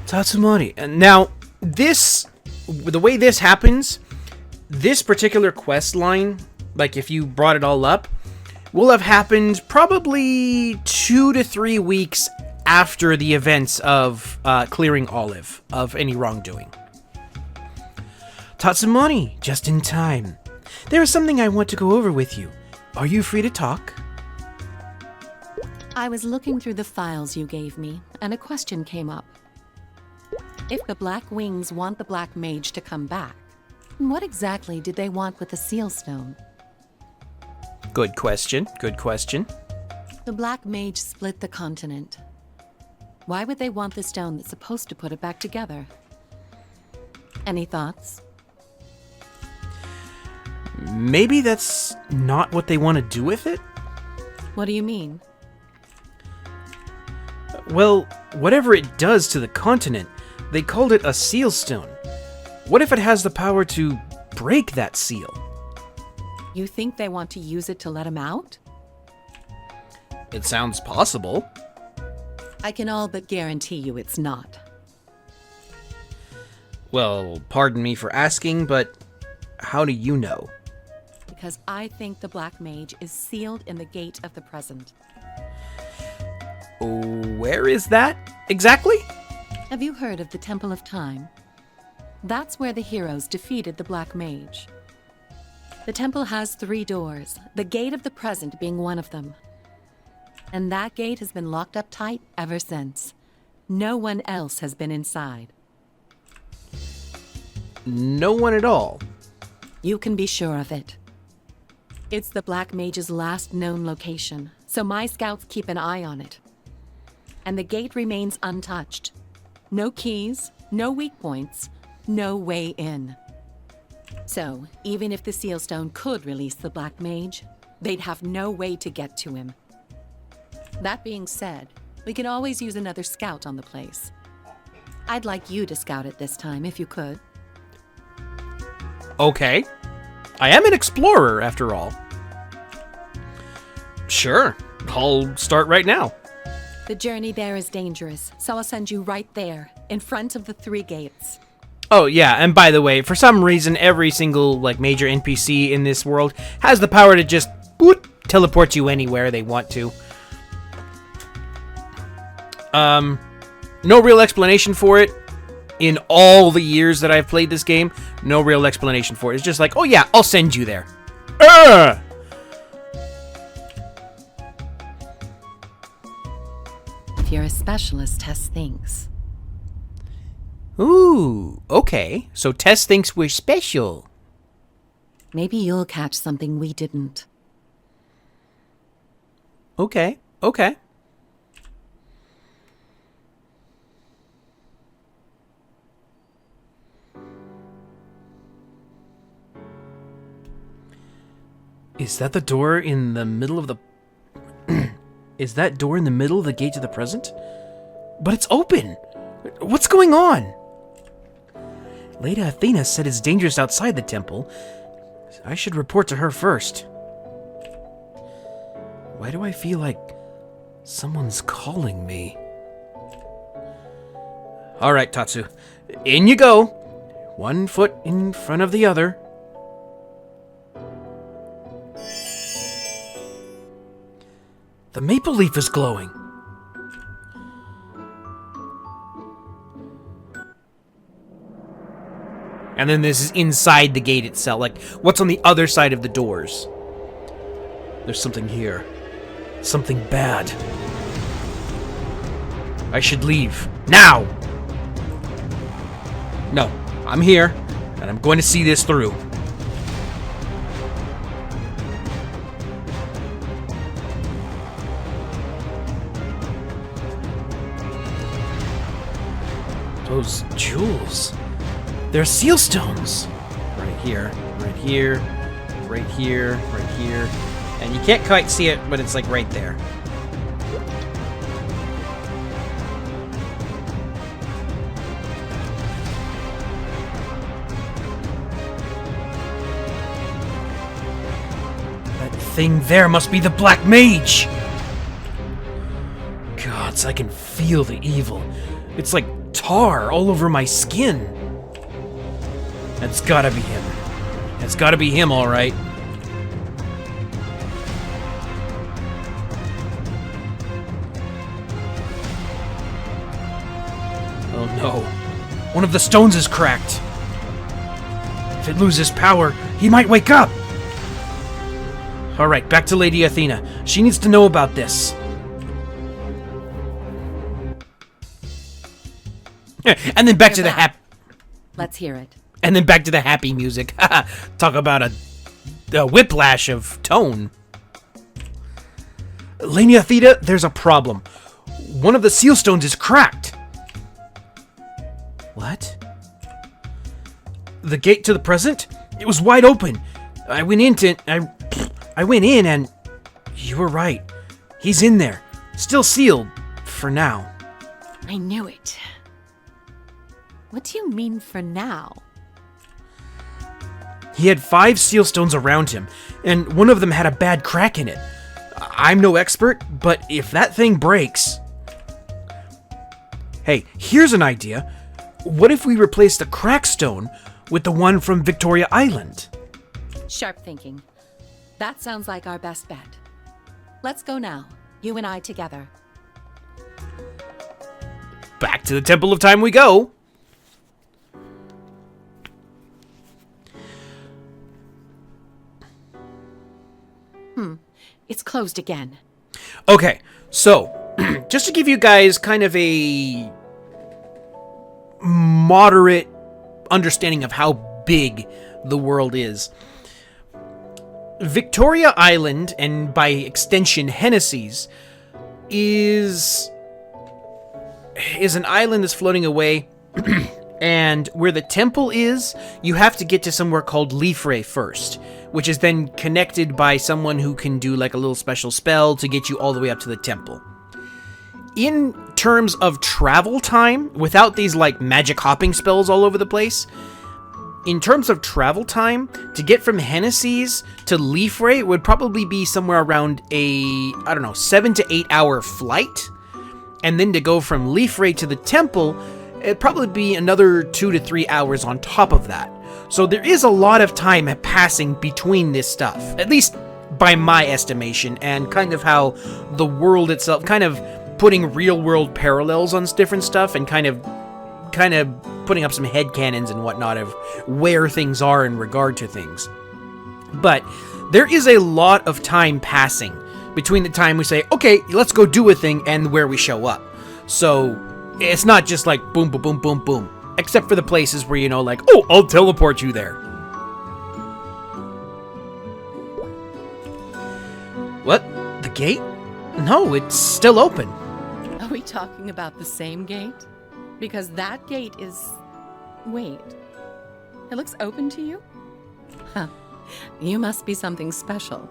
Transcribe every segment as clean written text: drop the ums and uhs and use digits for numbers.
Tatsumori. And now, the way this happens, this particular quest line, like if you brought it all up, will have happened probably 2 to 3 weeks after the events of clearing Olive of any wrongdoing. Tatsumori, just in time. There is something I want to go over with you. Are you free to talk? I was looking through the files you gave me, and a question came up. If the Black Wings want the Black Mage to come back, what exactly did they want with the Seal Stone? Good question. Good question. The Black Mage split the continent. Why would they want the stone that's supposed to put it back together? Any thoughts? Maybe that's not what they want to do with it? What do you mean? Well, whatever it does to the continent, they called it a seal stone. What if it has the power to break that seal? You think they want to use it to let him out? It sounds possible. I can all but guarantee you it's not. Well, pardon me for asking, but how do you know? Because I think the Black Mage is sealed in the Gate of the Present. Where is that exactly? Have you heard of the Temple of Time? That's where the heroes defeated the Black Mage. The temple has 3 doors, the Gate of the Present being one of them. And that gate has been locked up tight ever since. No one else has been inside. No one at all? You can be sure of it. It's the Black Mage's last known location, so my scouts keep an eye on it. And the gate remains untouched. No keys, no weak points, no way in. So, even if the Seal Stone could release the Black Mage, they'd have no way to get to him. That being said, we can always use another scout on the place. I'd like you to scout it this time, if you could. Okay. I am an explorer, after all. Sure. I'll start right now. The journey there is dangerous, so I'll send you right there, in front of the 3 gates. Oh, yeah, and by the way, for some reason, every single, major NPC in this world has the power to just, teleport you anywhere they want to. No real explanation for it. In all the years that I've played this game, no real explanation for it. It's just like, oh yeah, I'll send you there. If you're a specialist, Tess thinks. Ooh, okay. So Tess thinks we're special. Maybe you'll catch something we didn't. Okay. Is that the door in the middle of the... Is that door in the middle of the Gate to the Present? But it's open! What's going on? Lady Athena said it's dangerous outside the temple. I should report to her first. Why do I feel like someone's calling me? Alright, Tatsu. In you go. One foot in front of the other. The maple leaf is glowing. And then this is inside the gate itself. Like, what's on the other side of the doors? There's something here. Something bad. I should leave. Now! No, I'm here, and I'm going to see this through. Those jewels. They're seal stones. Right here, right here, right here, right here. And you can't quite see it, but it's like right there. That thing there must be the Black Mage. Gods, I can feel the evil. It's like tar all over my skin. That's gotta be him. That's gotta be him, all right. Oh no. One of the stones is cracked. If it loses power, he might wake up. All right, back to Lady Athena. She needs to know about this. And then back to the Let's hear it. And then back to the happy music. Talk about a whiplash of tone. Lady Athena, there's a problem. One of the seal stones is cracked. What? The gate to the present? It was wide open. I went in and you were right. He's in there. Still sealed. For now. I knew it. What do you mean for now? He had 5 seal stones around him, and one of them had a bad crack in it. I'm no expert, but if that thing breaks... Hey, here's an idea. What if we replace the crack stone with the one from Victoria Island? Sharp thinking. That sounds like our best bet. Let's go now, you and I together. Back to the Temple of Time we go. It's closed again. Okay, so, just to give you guys kind of a moderate understanding of how big the world is. Victoria Island, and by extension Hennessy's, is an island that's floating away, and where the temple is, you have to get to somewhere called Leafray first, which is then connected by someone who can do like a little special spell to get you all the way up to the temple. In terms of travel time, without these like magic hopping spells all over the place, in terms of travel time, to get from Hennessy's to Leafray would probably be somewhere around a, 7 to 8 hour flight. And then to go from Leafray to the temple, it'd probably be another 2 to 3 hours on top of that. So there is a lot of time passing between this stuff, at least by my estimation, and kind of how the world itself, kind of putting real world parallels on different stuff, and kind of putting up some headcanons and whatnot of where things are in regard to things. But there is a lot of time passing between the time we say, okay, let's go do a thing, and where we show up. So it's not just like boom, boom, boom, boom, boom. Except for the places where, you know, like, oh, I'll teleport you there. What? The gate? No, it's still open. Are we talking about the same gate? Because that gate is... Wait. It looks open to you? Huh. You must be something special.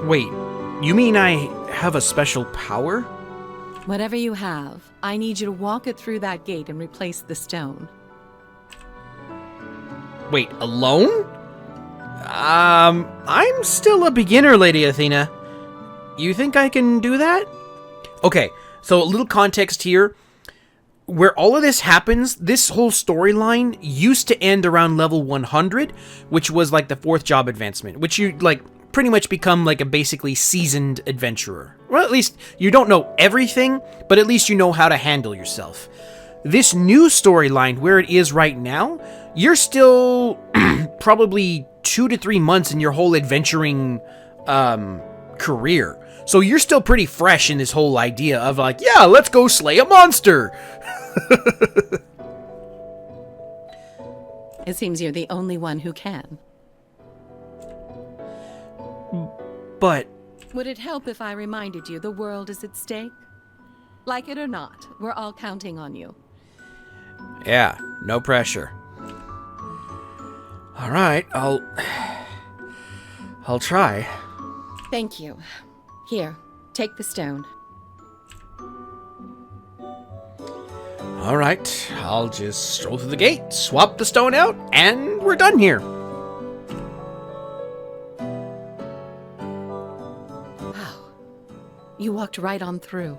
Wait, you mean I have a special power? Whatever you have, I need you to walk it through that gate and replace the stone. Wait, alone? I'm still a beginner, Lady Athena. You think I can do that? Okay, so a little context here. Where all of this happens, this whole storyline used to end around level 100, which was like the 4th job advancement, which you, like, pretty much become like a basically seasoned adventurer. Well, at least you don't know everything, but at least you know how to handle yourself. This new storyline, where it is right now, you're still probably 2 to 3 months in your whole adventuring career. So you're still pretty fresh in this whole idea of like, yeah, let's go slay a monster. It seems you're the only one who can. But... Would it help if I reminded you the world is at stake? Like it or not, we're all counting on you. Yeah, no pressure. All right, I'll try. Thank you. Here, take the stone. All right, I'll just stroll through the gate, swap the stone out, and we're done here. Wow. You walked right on through.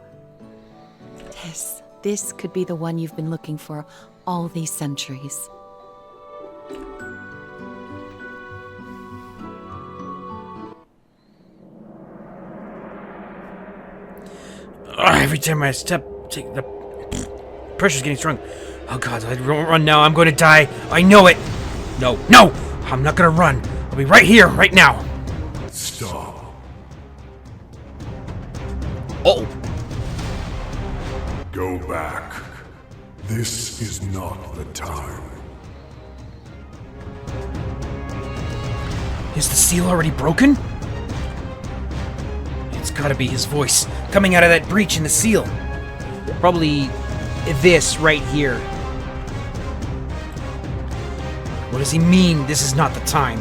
Tess, this could be the one you've been looking for all these centuries. Every time I step, the pressure's getting strong. Oh god, I don't run now. I'm going to die. I know it. No, no! I'm not going to run. I'll be right here, right now. Stop. Oh. Go back. This is not the time. Is the seal already broken? It's gotta be his voice coming out of that breach in the seal. Probably this right here. What does he mean, this is not the time?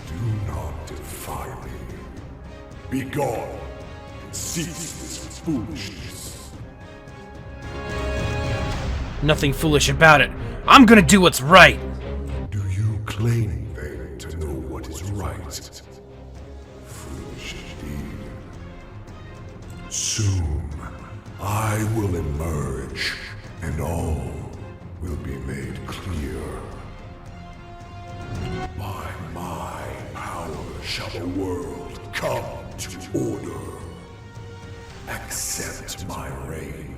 Do not defy me. Be gone and cease this foolishness. Nothing foolish about it. I'm gonna do what's right. Do you claim then to know what is right? Foolish indeed. Soon, I will emerge, and all will be made clear. By my power shall the world come to order. Accept my reign,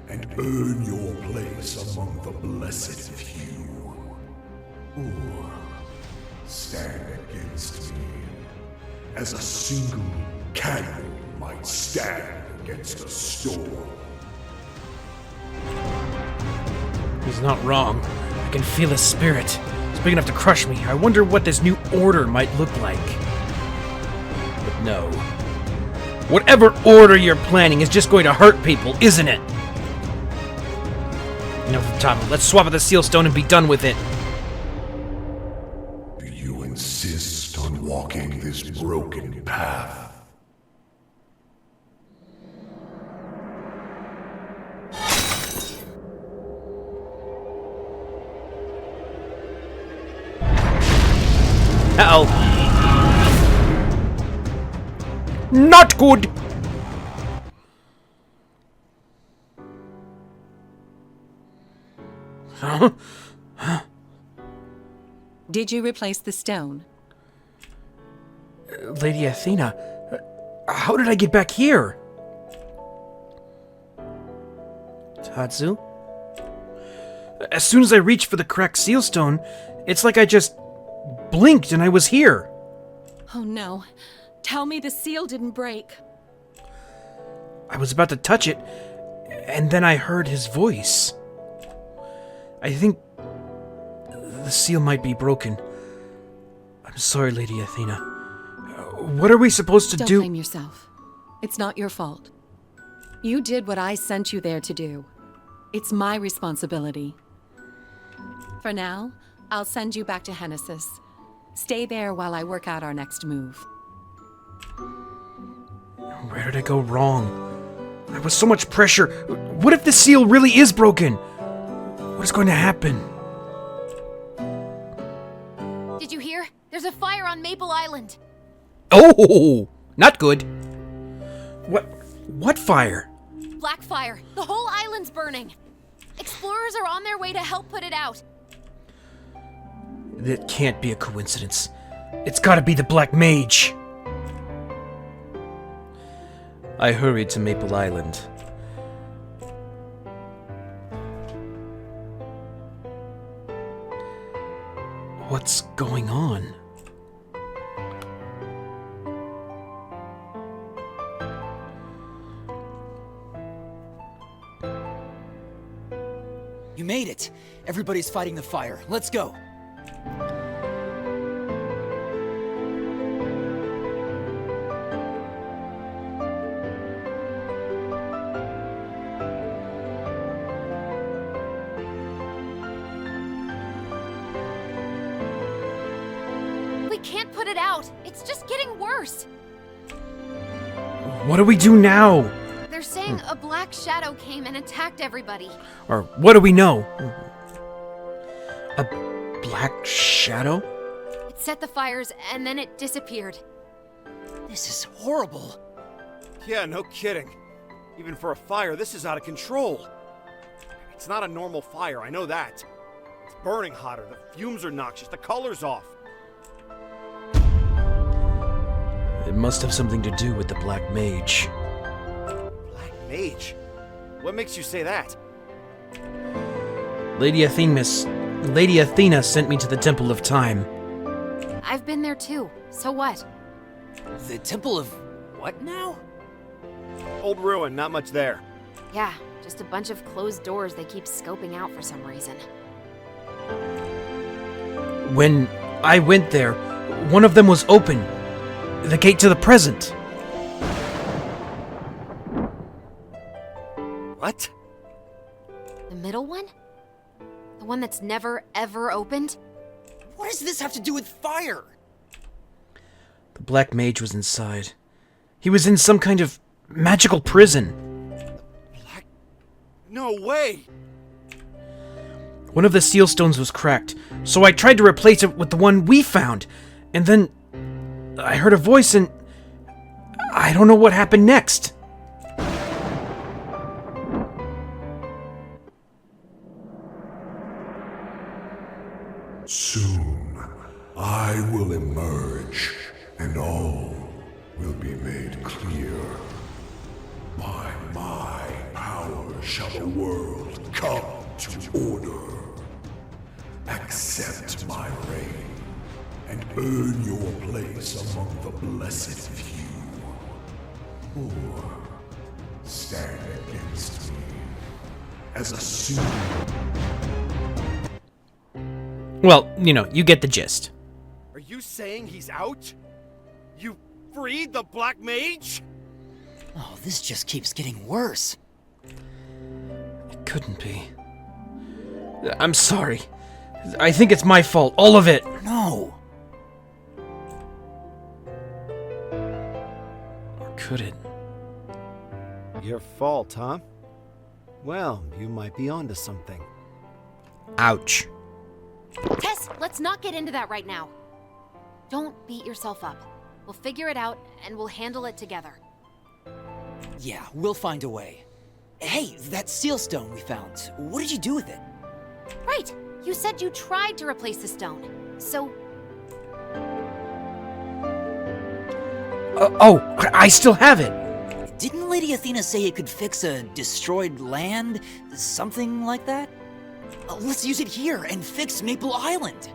and earn your place among the blessed few. Or stand against me, as a single candle might stand against a storm. He's not wrong. I can feel his spirit. It's big enough to crush me. I wonder what this new order might look like. But no. Whatever order you're planning is just going to hurt people, isn't it? Enough of time. Let's swap out the seal stone and be done with it. Do you insist on walking this broken path? Uh-oh. Not good! Huh? Did you replace the stone? Lady Athena, how did I get back here? Tatsu? As soon as I reached for the cracked seal stone, it's like I just blinked and I was here. Oh no. Tell me the seal didn't break. I was about to touch it, and then I heard his voice. I think the seal might be broken. I'm sorry, Lady Athena. What are we supposed to do? Don't blame yourself. It's not your fault. You did what I sent you there to do. It's my responsibility. For now, I'll send you back to Hennesis. Stay there while I work out our next move. Where did I go wrong? There was so much pressure. What if the seal really is broken? What is going to happen? Did you hear? There's a fire on Maple Island. Oh, not good. What fire? Black fire. The whole island's burning. Explorers are on their way to help put it out. That can't be a coincidence. It's gotta be the Black Mage. I hurried to Maple Island. What's going on? You made it! Everybody's fighting the fire. Let's go! We can't put it out. It's just getting worse. What do we do now? They're saying a black shadow came and attacked everybody. Or what do we know? A black shadow? It set the fires and then it disappeared. This is horrible. Yeah, no kidding. Even for a fire, this is out of control. It's not a normal fire, I know that. It's burning hotter, the fumes are noxious, the color's off. It must have something to do with the Black Mage. Black Mage? What makes you say that? Lady Athena sent me to the Temple of Time. I've been there too. So what? The Temple of what now? Old ruin, not much there. Yeah, just a bunch of closed doors they keep scoping out for some reason. When I went there, one of them was open. The gate to the present. What? The middle one? The one that's never, ever opened? What does this have to do with fire? The Black Mage was inside. He was in some kind of magical prison. Black... No way! One of the seal stones was cracked, so I tried to replace it with the one we found. And then I heard a voice and I don't know what happened next. Soon, I will emerge, and all will be made clear. By my power shall the world come to order. Accept my reign, and earn your place among the blessed few. Or stand against me as a pseudo. Well, you know, you get the gist. Are you saying he's out? You freed the Black Mage? Oh, this just keeps getting worse. It couldn't be. I'm sorry. I think it's my fault, all of it. No. Or could it? Your fault, huh? Well, you might be onto something. Ouch. Tess, let's not get into that right now. Don't beat yourself up. We'll figure it out, and we'll handle it together. Yeah, we'll find a way. Hey, that seal stone we found. What did you do with it? Right! You said you tried to replace the stone. So, I still have it. Didn't Lady Athena say it could fix a destroyed land? Something like that? Let's use it here and fix Maple Island.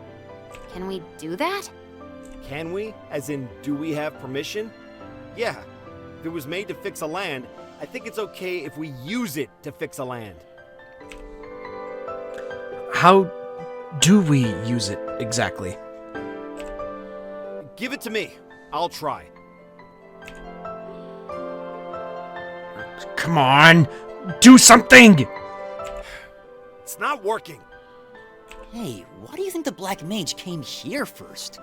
can we do that? Can we? As in, do we have permission? Yeah. If it was made to fix a land, I think it's okay if we use it to fix a land. How do we use it exactly? Give it to me. I'll try. Come on, do something! It's not working. Hey, why do you think the Black Mage came here first?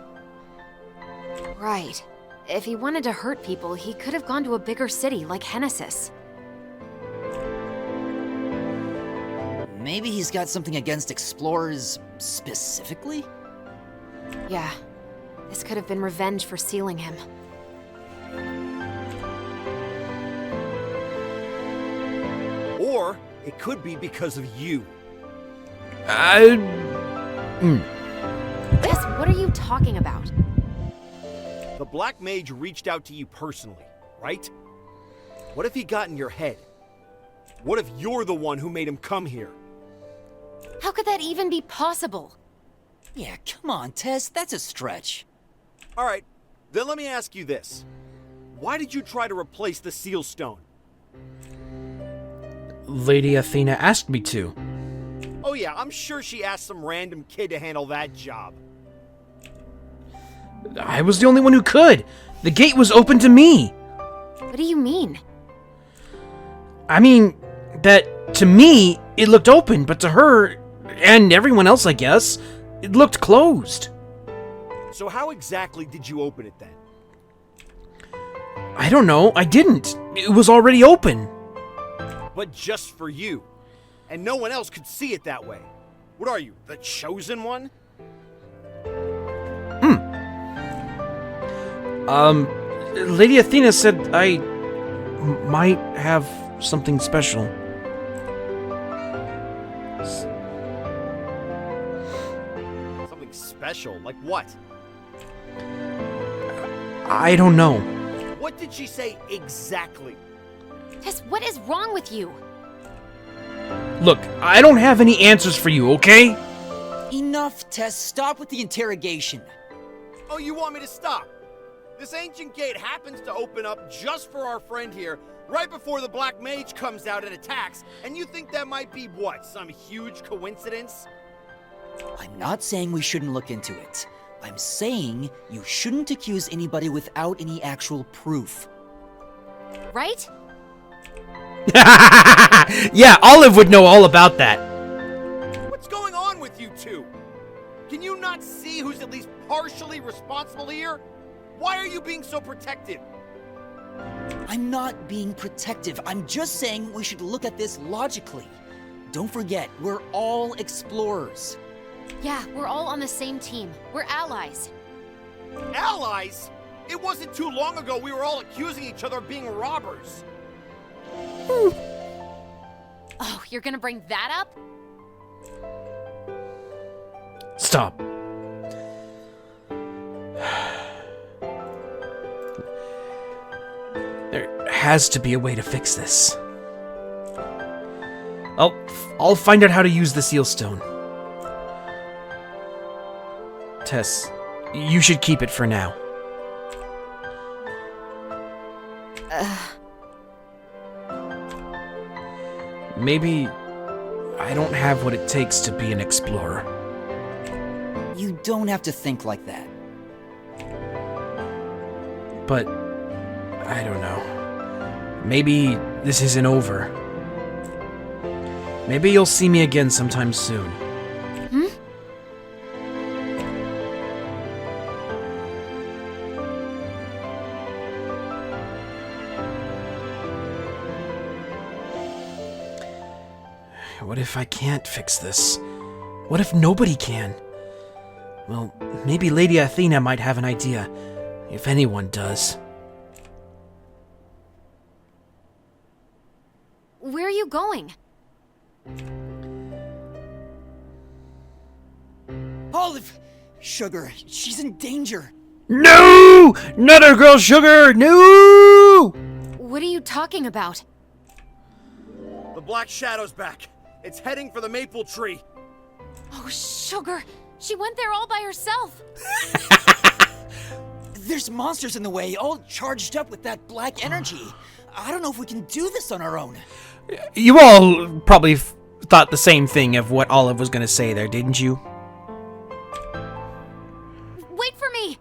Right. If he wanted to hurt people, he could have gone to a bigger city like Hennesis. Maybe he's got something against explorers specifically? Yeah. This could have been revenge for sealing him. Or it could be because of you. Tess, what are you talking about? The Black Mage reached out to you personally, right? What if he got in your head? What if you're the one who made him come here? How could that even be possible? Yeah, come on, Tess, that's a stretch. Alright, then let me ask you this. Why did you try to replace the seal stone? Lady Athena asked me to. Oh yeah, I'm sure she asked some random kid to handle that job. I was the only one who could. The gate was open to me. What do you mean? I mean, that to me, it looked open, but to her, and everyone else, I guess, it looked closed. So how exactly did you open it then? I don't know, I didn't. It was already open. But just for you. And no one else could see it that way. What are you, the chosen one? Lady Athena said I might have something special. Something special? Like what? I don't know. What did she say exactly? Tess, what is wrong with you? Look, I don't have any answers for you, okay? Enough, Tess. Stop with the interrogation. Oh, you want me to stop? This ancient gate happens to open up just for our friend here, right before the Black Mage comes out and attacks, and you think that might be what, some huge coincidence? I'm not saying we shouldn't look into it. I'm saying you shouldn't accuse anybody without any actual proof. Right? Yeah, Olive would know all about that. What's going on with you two? Can you not see who's at least partially responsible here? Why are you being so protective? I'm not being protective. I'm just saying we should look at this logically. Don't forget, we're all explorers. Yeah, we're all on the same team. We're allies. Allies? It wasn't too long ago we were all accusing each other of being robbers. Oh, you're gonna bring that up? Stop. There has to be a way to fix this. I'll find out how to use the seal stone. Tess, you should keep it for now. Maybe I don't have what it takes to be an explorer. You don't have to think like that. But I don't know. Maybe this isn't over. Maybe you'll see me again sometime soon. Hmm? What if I can't fix this? What if nobody can? Well, maybe Lady Athena might have an idea, if anyone does. Where are you going? Olive! Sugar, she's in danger. No! Not our girl Sugar! No! What are you talking about? The Black Shadow's back. It's heading for the maple tree. Oh, Sugar! She went there all by herself! There's monsters in the way, all charged up with that black energy. I don't know if we can do this on our own. You all probably thought the same thing of what Olive was going to say there, didn't you? Wait for me!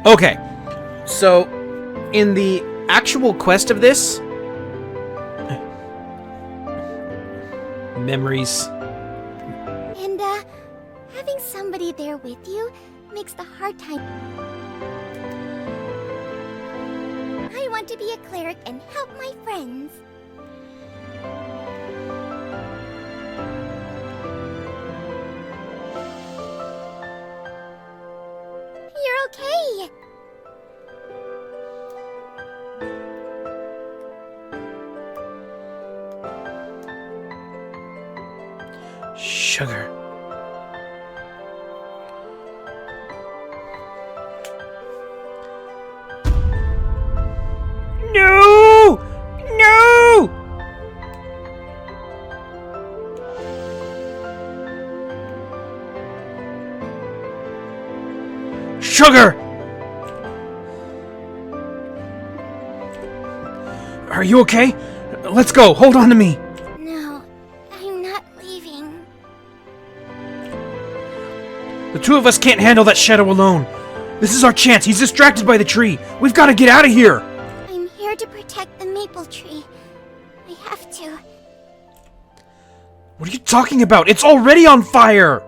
Okay, so in the actual quest of this, memories. And, having somebody there with you makes the hard time. I want to be a cleric and help my friends. You're okay. Sugar. No! No! Sugar! Are you okay? Let's go. Hold on to me. No, I'm not leaving. The two of us can't handle that shadow alone. This is our chance. He's distracted by the tree. We've got to get out of here. I'm here to protect the maple tree. I have to. What are you talking about? It's already on fire.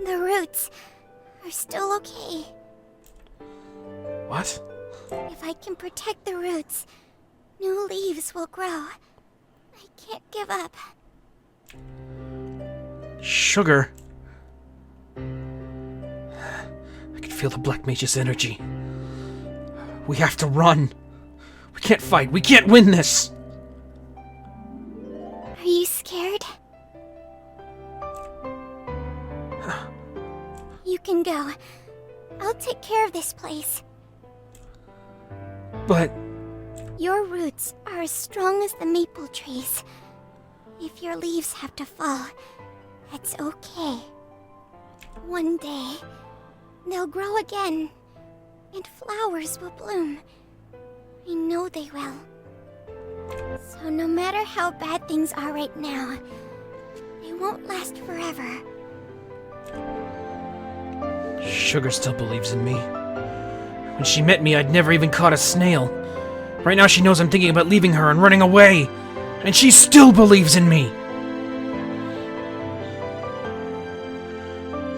The roots are still okay. What? If I can protect the roots, new leaves will grow. I can't give up. Sugar. I can feel the Black Mage's energy. We have to run. We can't fight. We can't win this. Are you scared? You can go. I'll take care of this place. But... Your roots are as strong as the maple trees. If your leaves have to fall, that's okay. One day, they'll grow again, and flowers will bloom. I know they will. So no matter how bad things are right now, they won't last forever. Sugar still believes in me. When she met me, I'd never even caught a snail. Right now she knows I'm thinking about leaving her and running away. And she still believes in me!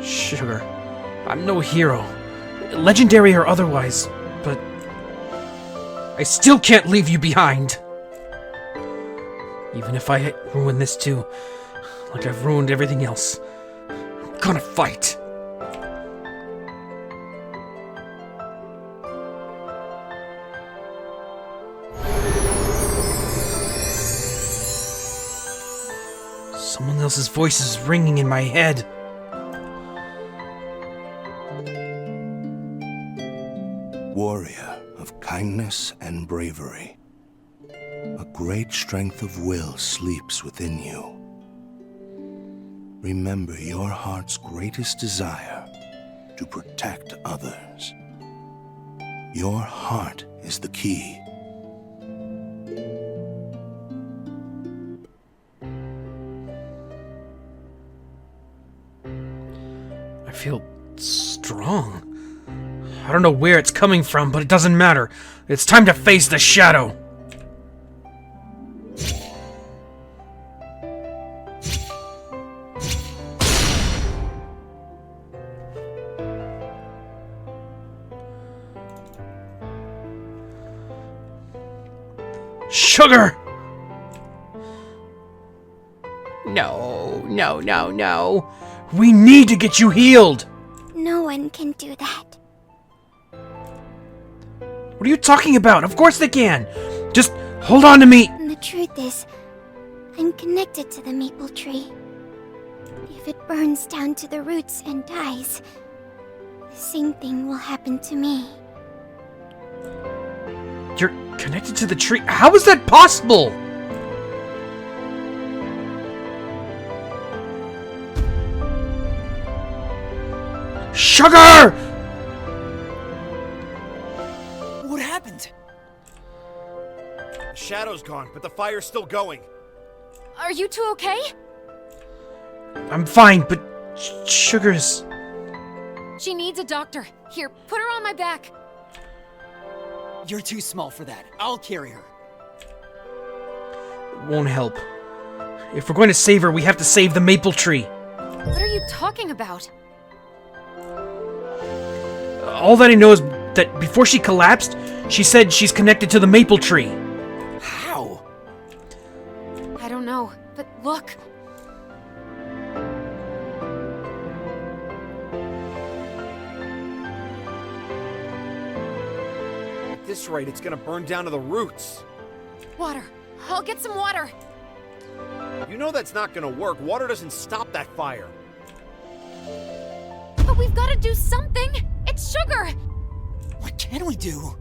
Sugar, I'm no hero. Legendary or otherwise, but... I still can't leave you behind! Even if I ruin this too, like I've ruined everything else. I'm gonna fight! Someone else's voice is ringing in my head. Warrior of kindness and bravery, a great strength of will sleeps within you. Remember your heart's greatest desire, to protect others. Your heart is the key. I feel strong. I don't know where it's coming from, but it doesn't matter. It's time to face the shadow. Sugar! No, no, no, no. We need to get you healed! No one can do that. What are you talking about? Of course they can! Just hold on to me! And the truth is, I'm connected to the maple tree. If it burns down to the roots and dies, the same thing will happen to me. You're connected to the tree? How is that possible? Sugar! What happened? The shadow's gone, but the fire's still going. Are you two okay? I'm fine, but Sugar's... She needs a doctor. Here, put her on my back. You're too small for that. I'll carry her. won't help. If we're going to save her, we have to save the maple tree. What are you talking about? All that I know is that before she collapsed, she said she's connected to the maple tree. How? I don't know, but look. At this rate, it's gonna burn down to the roots. Water. I'll get some water. You know that's not gonna work. Water doesn't stop that fire. But we've got to do something. It's sugar. What can we do?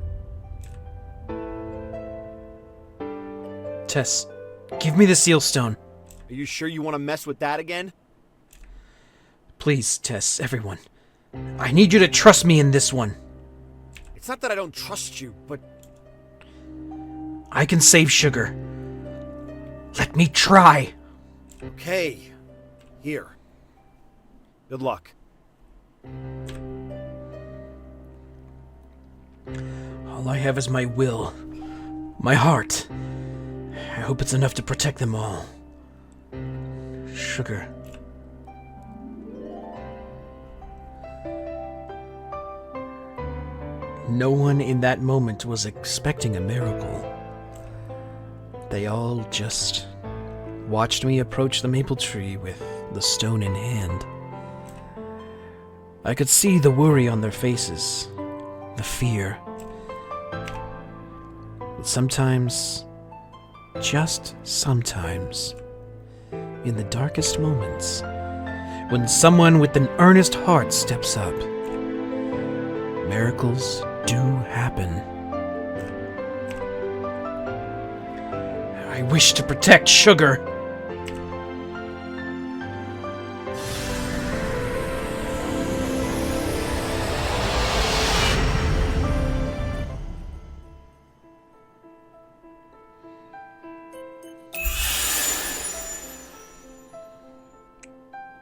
Tess, give me the seal stone. Are you sure you want to mess with that again? Please, Tess, everyone. I need you to trust me in this one. It's not that I don't trust you, but... I can save Sugar. Let me try. Okay. Here. Good luck. All I have is my will. My heart. I hope it's enough to protect them all. Sugar. No one in that moment was expecting a miracle. They all just watched me approach the maple tree with the stone in hand. I could see the worry on their faces, the fear, But sometimes, just sometimes, in the darkest moments, when someone with an earnest heart steps up, miracles do happen. I wish to protect Sugar.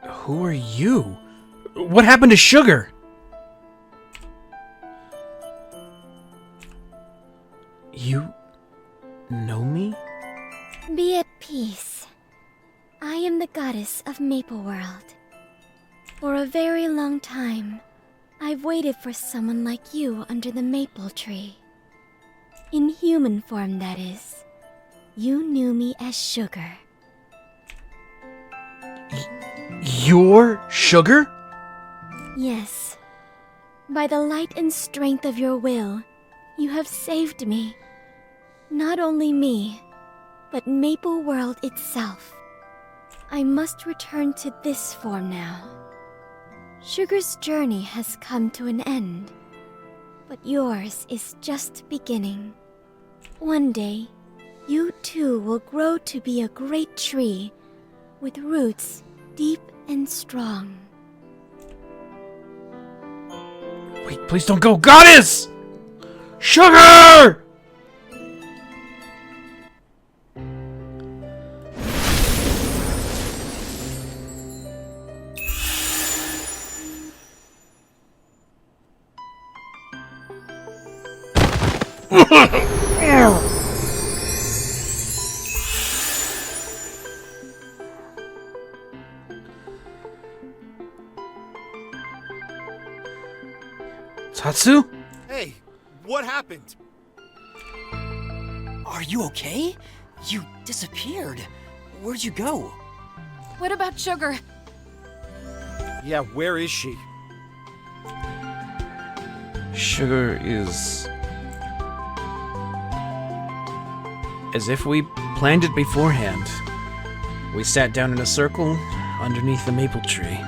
Who are you? What happened to Sugar? You know me? Be at peace. I am the goddess of Maple World. For a very long time, I've waited for someone like you under the maple tree. In human form, that is. You knew me as Sugar. You're Sugar? Yes. By the light and strength of your will, you have saved me. Not only me, but Maple World itself. I must return to this form now. Sugar's journey has come to an end, but yours is just beginning. One day, you too will grow to be a great tree with roots deep and strong. Wait, please don't go. Goddess! Sugar! Tatsu? Hey, what happened? Are you okay? You disappeared. Where'd you go? What about Sugar? Yeah, where is she? Sugar is... as if we planned it beforehand. We sat down in a circle underneath the maple tree.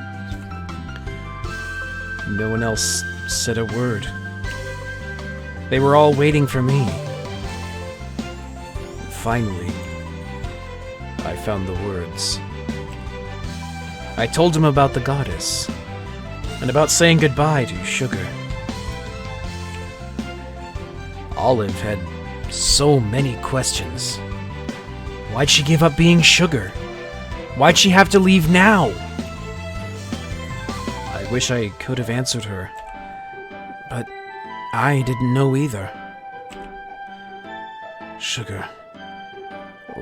No one else said a word. They were all waiting for me. Finally, I found the words. I told him about the goddess, and about saying goodbye to Sugar. Olive had so many questions. Why'd she give up being Sugar? Why'd she have to leave now? I wish I could have answered her, but I didn't know either. Sugar,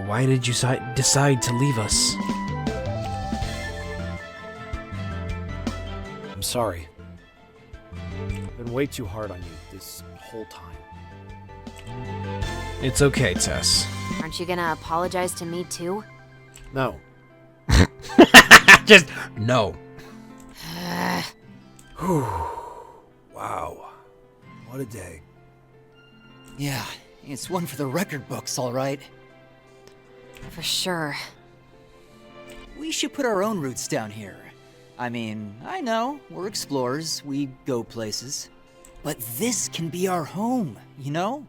why did you decide to leave us? I'm sorry. I've been way too hard on you this whole time. It's okay, Tess. Aren't you gonna apologize to me too? No. Just no. Wow. What a day. Yeah, it's one for the record books, all right. For sure. We should put our own roots down here. I mean, I know, we're explorers, we go places. But this can be our home, you know?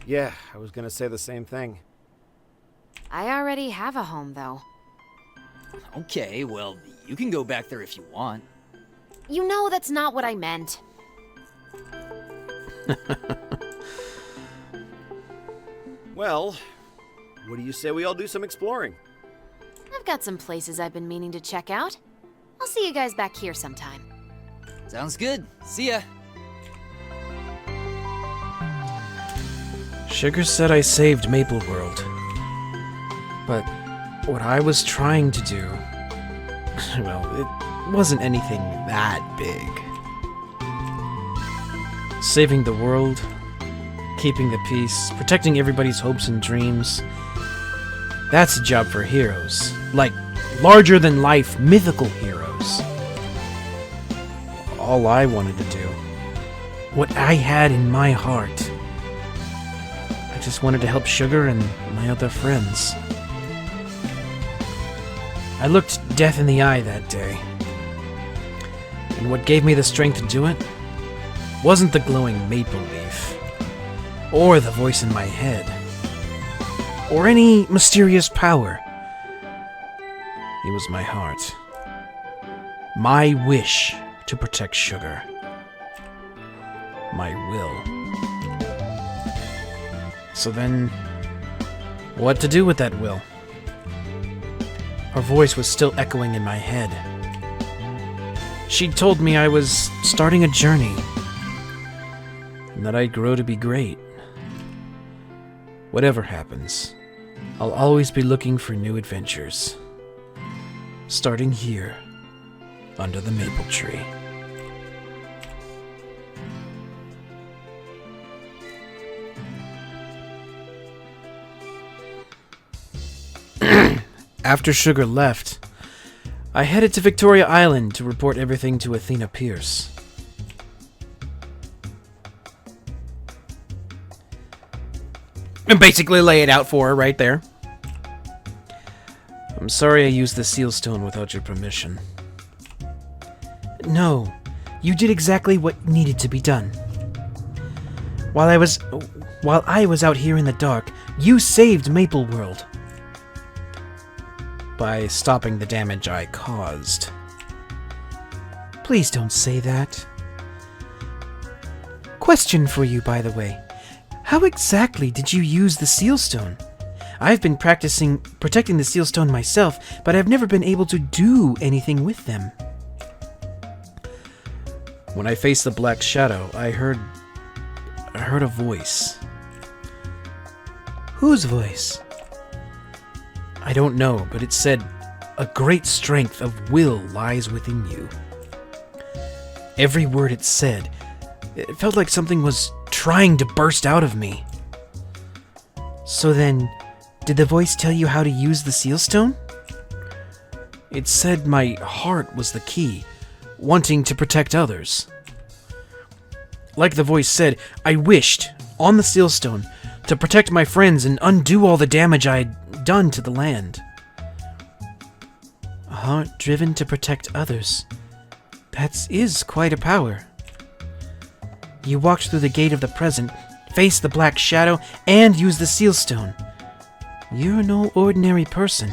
Yeah, I was gonna say the same thing. I already have a home, though. Okay, well, you can go back there if you want. You know that's not what I meant. Well, what do you say we all do some exploring? I've got some places I've been meaning to check out. I'll see you guys back here sometime. Sounds good. See ya. Sugar said I saved Maple World. But what I was trying to do, well, it wasn't anything that big. Saving the world, keeping the peace, protecting everybody's hopes and dreams. That's a job for heroes. Like, larger-than-life, mythical heroes. All I wanted to do, what I had in my heart, just wanted to help Sugar and my other friends. I looked death in the eye that day. And what gave me the strength to do it wasn't the glowing maple leaf, or the voice in my head, or any mysterious power. It was my heart. My wish to protect Sugar. My will. So then, what to do with that will? Her voice was still echoing in my head. She'd told me I was starting a journey, and that I'd grow to be great. Whatever happens, I'll always be looking for new adventures. Starting here, under the maple tree. After Sugar left, I headed to Victoria Island to report everything to Athena Pierce. And basically lay it out for her right there. I'm sorry I used the seal stone without your permission. No, you did exactly what needed to be done. While I was out here in the dark, you saved Maple World. By stopping the damage I caused. Please don't say that. Question for you, by the way. How exactly did you use the seal stone? I've been practicing protecting the seal stone myself, but I've never been able to do anything with them. When I faced the black shadow, I heard a voice. Whose voice? I don't know, but it said, "A great strength of will lies within you." Every word it said, it felt like something was trying to burst out of me. So then, did the voice tell you how to use the seal stone? It said my heart was the key, wanting to protect others. Like the voice said, I wished, on the seal stone, to protect my friends and undo all the damage I had done to the land. A heart driven to protect others. That is quite a power. You walked through the gate of the present, faced the black shadow, and used the seal stone. You're no ordinary person.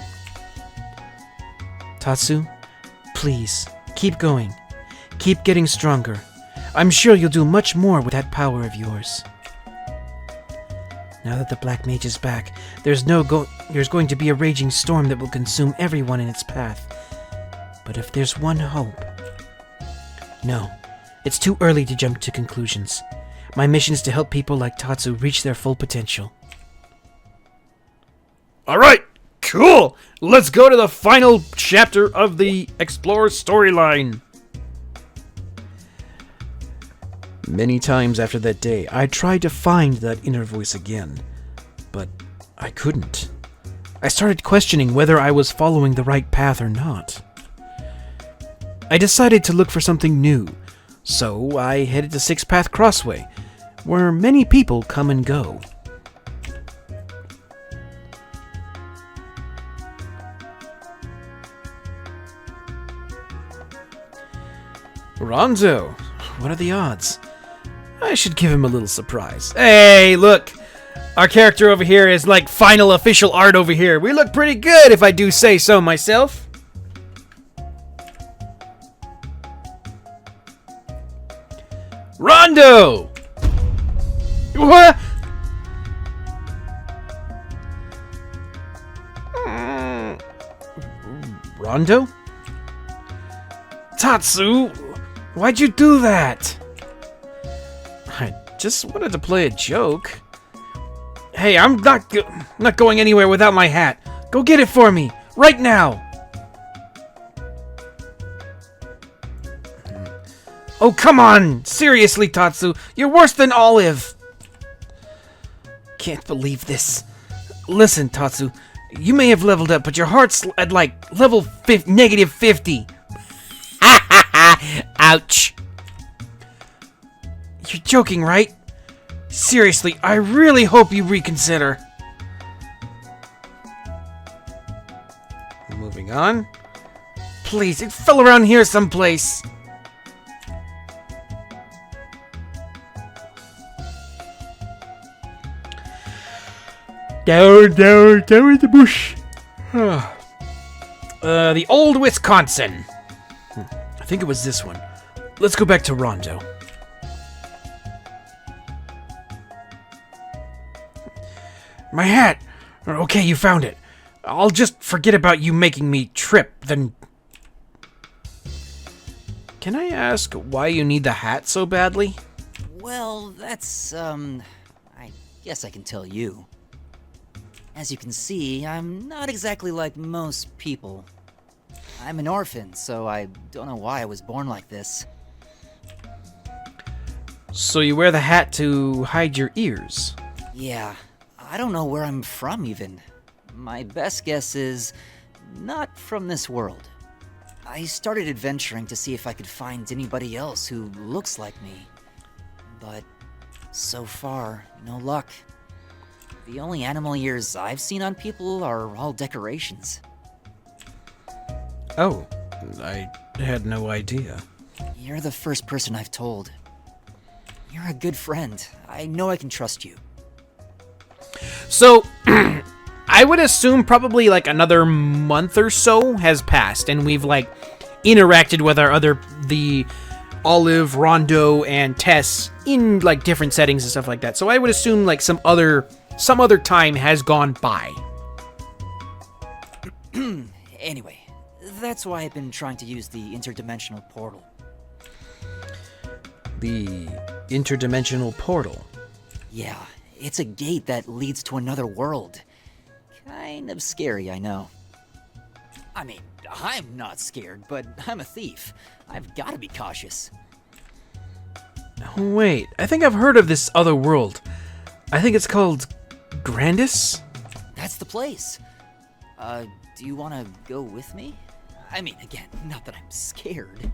Tatsu, please, keep going. Keep getting stronger. I'm sure you'll do much more with that power of yours. Now that the Black Mage is back, there's going to be a raging storm that will consume everyone in its path. But if there's one hope... No, it's too early to jump to conclusions. My mission is to help people like Tatsu reach their full potential. Alright, cool! Let's go to the final chapter of the Explorer storyline. Many times after that day, I tried to find that inner voice again, but I couldn't. I started questioning whether I was following the right path or not. I decided to look for something new, so I headed to Six Path Crossway, where many people come and go. Rondo, what are the odds? I should give him a little surprise. Hey, look! Our character over here is like final official art over here. We look pretty good, if I do say so myself. Rondo! What? Rondo? Tatsu, why'd you do that? I just wanted to play a joke. Hey, I'm not going anywhere without my hat. Go get it for me, right now. Oh, come on! Seriously, Tatsu, you're worse than Olive! Can't believe this. Listen, Tatsu, you may have leveled up, but your heart's at like level -50. Ouch. You're joking, right? Seriously, I really hope you reconsider. Moving on. Please, it fell around here someplace. Down in the bush. The old Wisconsin. I think it was this one. Let's go back to Rondo. My hat! Okay, you found it. I'll just forget about you making me trip, then... Can I ask why you need the hat so badly? Well, that's, I guess I can tell you. As you can see, I'm not exactly like most people. I'm an orphan, so I don't know why I was born like this. So you wear the hat to hide your ears? Yeah, I don't know where I'm from even. My best guess is not from this world. I started adventuring to see if I could find anybody else who looks like me. But so far, no luck. The only animal ears I've seen on people are all decorations. Oh, I had no idea. You're the first person I've told. You're a good friend. I know I can trust you. So, I would assume probably like another month or so has passed, and we've like interacted with the Olive, Rondo, and Tess in like different settings and stuff like that. So I would assume like some other time has gone by. Anyway, that's why I've been trying to use the interdimensional portal. The interdimensional portal? Yeah, it's a gate that leads to another world. Kind of scary, I know. I mean, I'm not scared, but I'm a thief. I've got to be cautious. Wait, I think I've heard of this other world. I think it's called Grandis? That's the place. Do you want to go with me? I mean, again, not that I'm scared.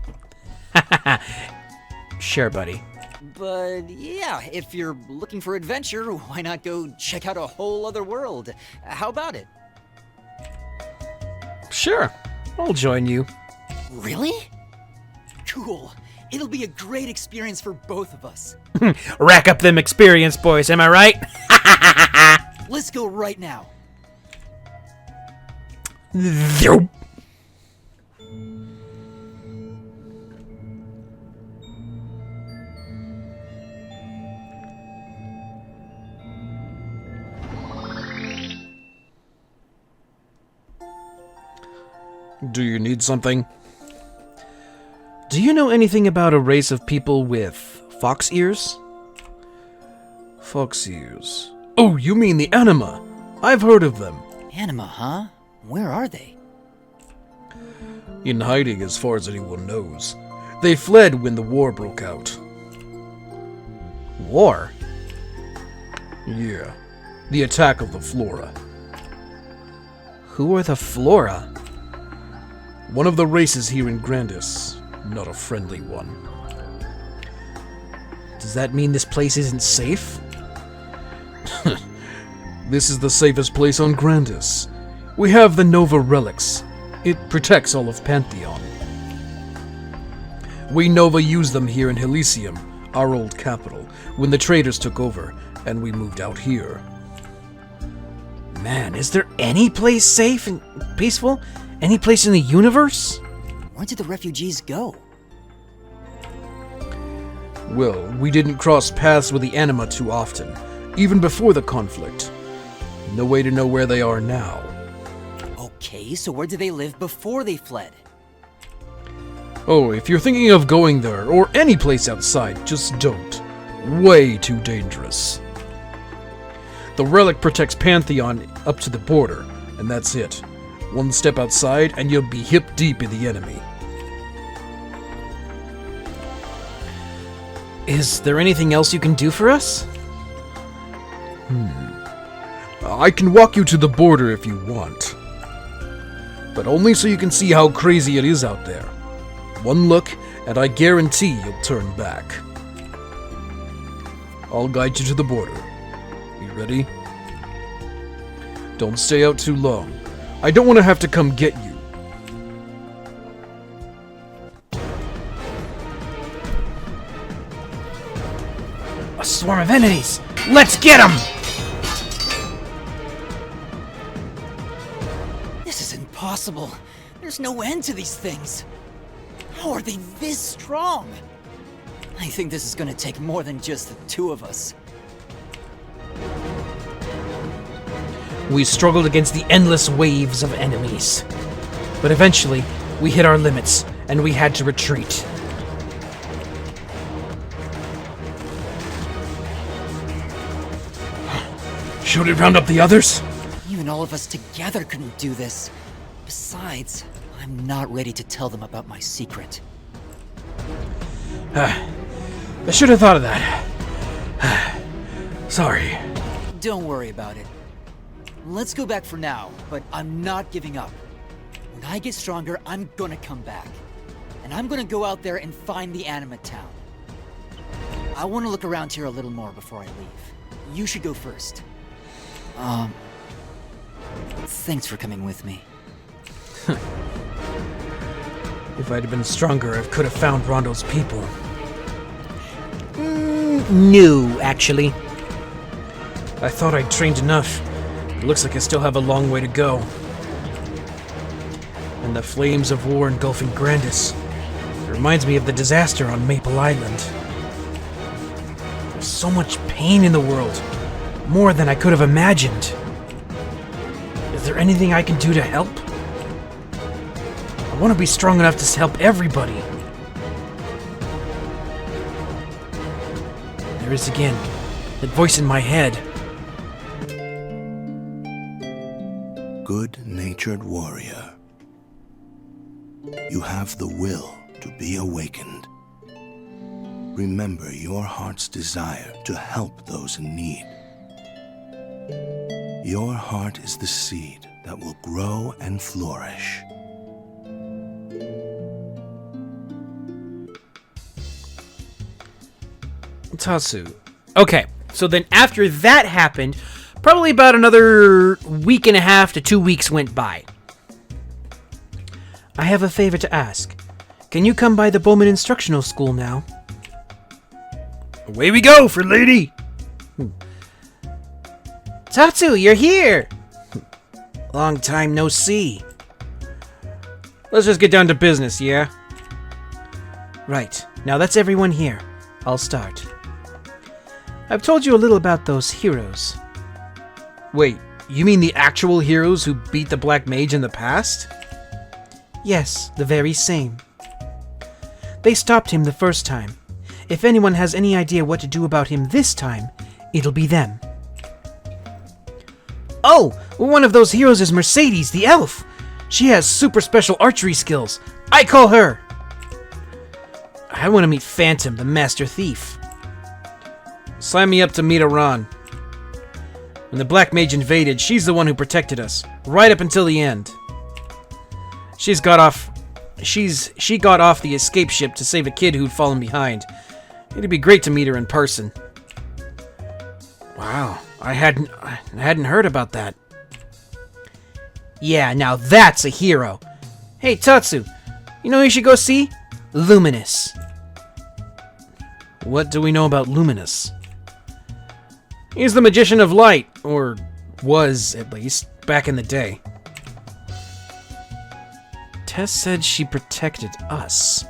Sure, buddy. But yeah, if you're looking for adventure, why not go check out a whole other world? How about it? Sure, I'll join you. Really? Cool. It'll be a great experience for both of us. Rack up them experience, boys, am I right? Let's go right now. Do you need something? Do you know anything about a race of people with fox ears? Fox ears. Oh, you mean the anima. I've heard of them. Anima, huh? Where are they? In hiding as far as anyone knows. They fled when the war broke out. War? Yeah. The attack of the Flora. Who are the Flora? One of the races here in Grandis. Not a friendly one. Does that mean this place isn't safe? This is the safest place on Grandis. We have the Nova Relics. It protects all of Pantheon. We Nova used them here in Helicium, our old capital, when the traders took over, and we moved out here. Man, is there any place safe and peaceful? Any place in the universe? Where did the refugees go? Well, we didn't cross paths with the anima too often, even before the conflict. No way to know where they are now. Okay, so where did they live before they fled? Oh, if you're thinking of going there, or any place outside, just don't. Way too dangerous. The relic protects Pantheon up to the border, and that's it. One step outside, and you'll be hip deep in the enemy. Is there anything else you can do for us? I can walk you to the border if you want. But only so you can see how crazy it is out there. One look, and I guarantee you'll turn back. I'll guide you to the border. You ready? Don't stay out too long. I don't want to have to come get you. A swarm of enemies! Let's get them! This is impossible. There's no end to these things. How are they this strong? I think this is gonna take more than just the two of us. We struggled against the endless waves of enemies. But eventually, we hit our limits, and we had to retreat. Should we round up the others? Even all of us together couldn't do this. Besides, I'm not ready to tell them about my secret. I should have thought of that. Sorry. Don't worry about it. Let's go back for now, but I'm not giving up. When I get stronger, I'm gonna come back. And I'm gonna go out there and find the Anima Town. I want to look around here a little more before I leave. You should go first. Thanks for coming with me. If I'd been stronger, I could have found Rondo's people. No, actually. I thought I'd trained enough. It looks like I still have a long way to go. And the flames of war engulfing Grandis. It reminds me of the disaster on Maple Island. There's so much pain in the world. More than I could have imagined. Is there anything I can do to help? I want to be strong enough to help everybody. There is again, that voice in my head. Good-natured warrior. You have the will to be awakened. Remember your heart's desire to help those in need. Your heart is the seed that will grow and flourish. Tatsu. Okay, so then after that happened, probably about another week and a half to 2 weeks went by. I have a favor to ask. Can you come by the Bowman Instructional School now? Away we go, for lady! Tatsu, you're here! Long time no see. Let's just get down to business, yeah? Right, now that's everyone here. I'll start. I've told you a little about those heroes. Wait, you mean the actual heroes who beat the Black Mage in the past? Yes, the very same. They stopped him the first time. If anyone has any idea what to do about him this time, it'll be them. Oh, one of those heroes is Mercedes, the elf. She has super special archery skills. I call her. I want to meet Phantom, the master thief. Sign me up to meet Iran. When the Black Mage invaded, she's the one who protected us, right up until the end. She got off the escape ship to save a kid who'd fallen behind. It'd be great to meet her in person. Wow, I hadn't heard about that. Yeah, now that's a hero. Hey, Tatsu, you know who you should go see? Luminous. What do we know about Luminous? He's the Magician of Light, or was, at least, back in the day. Tess said she protected us.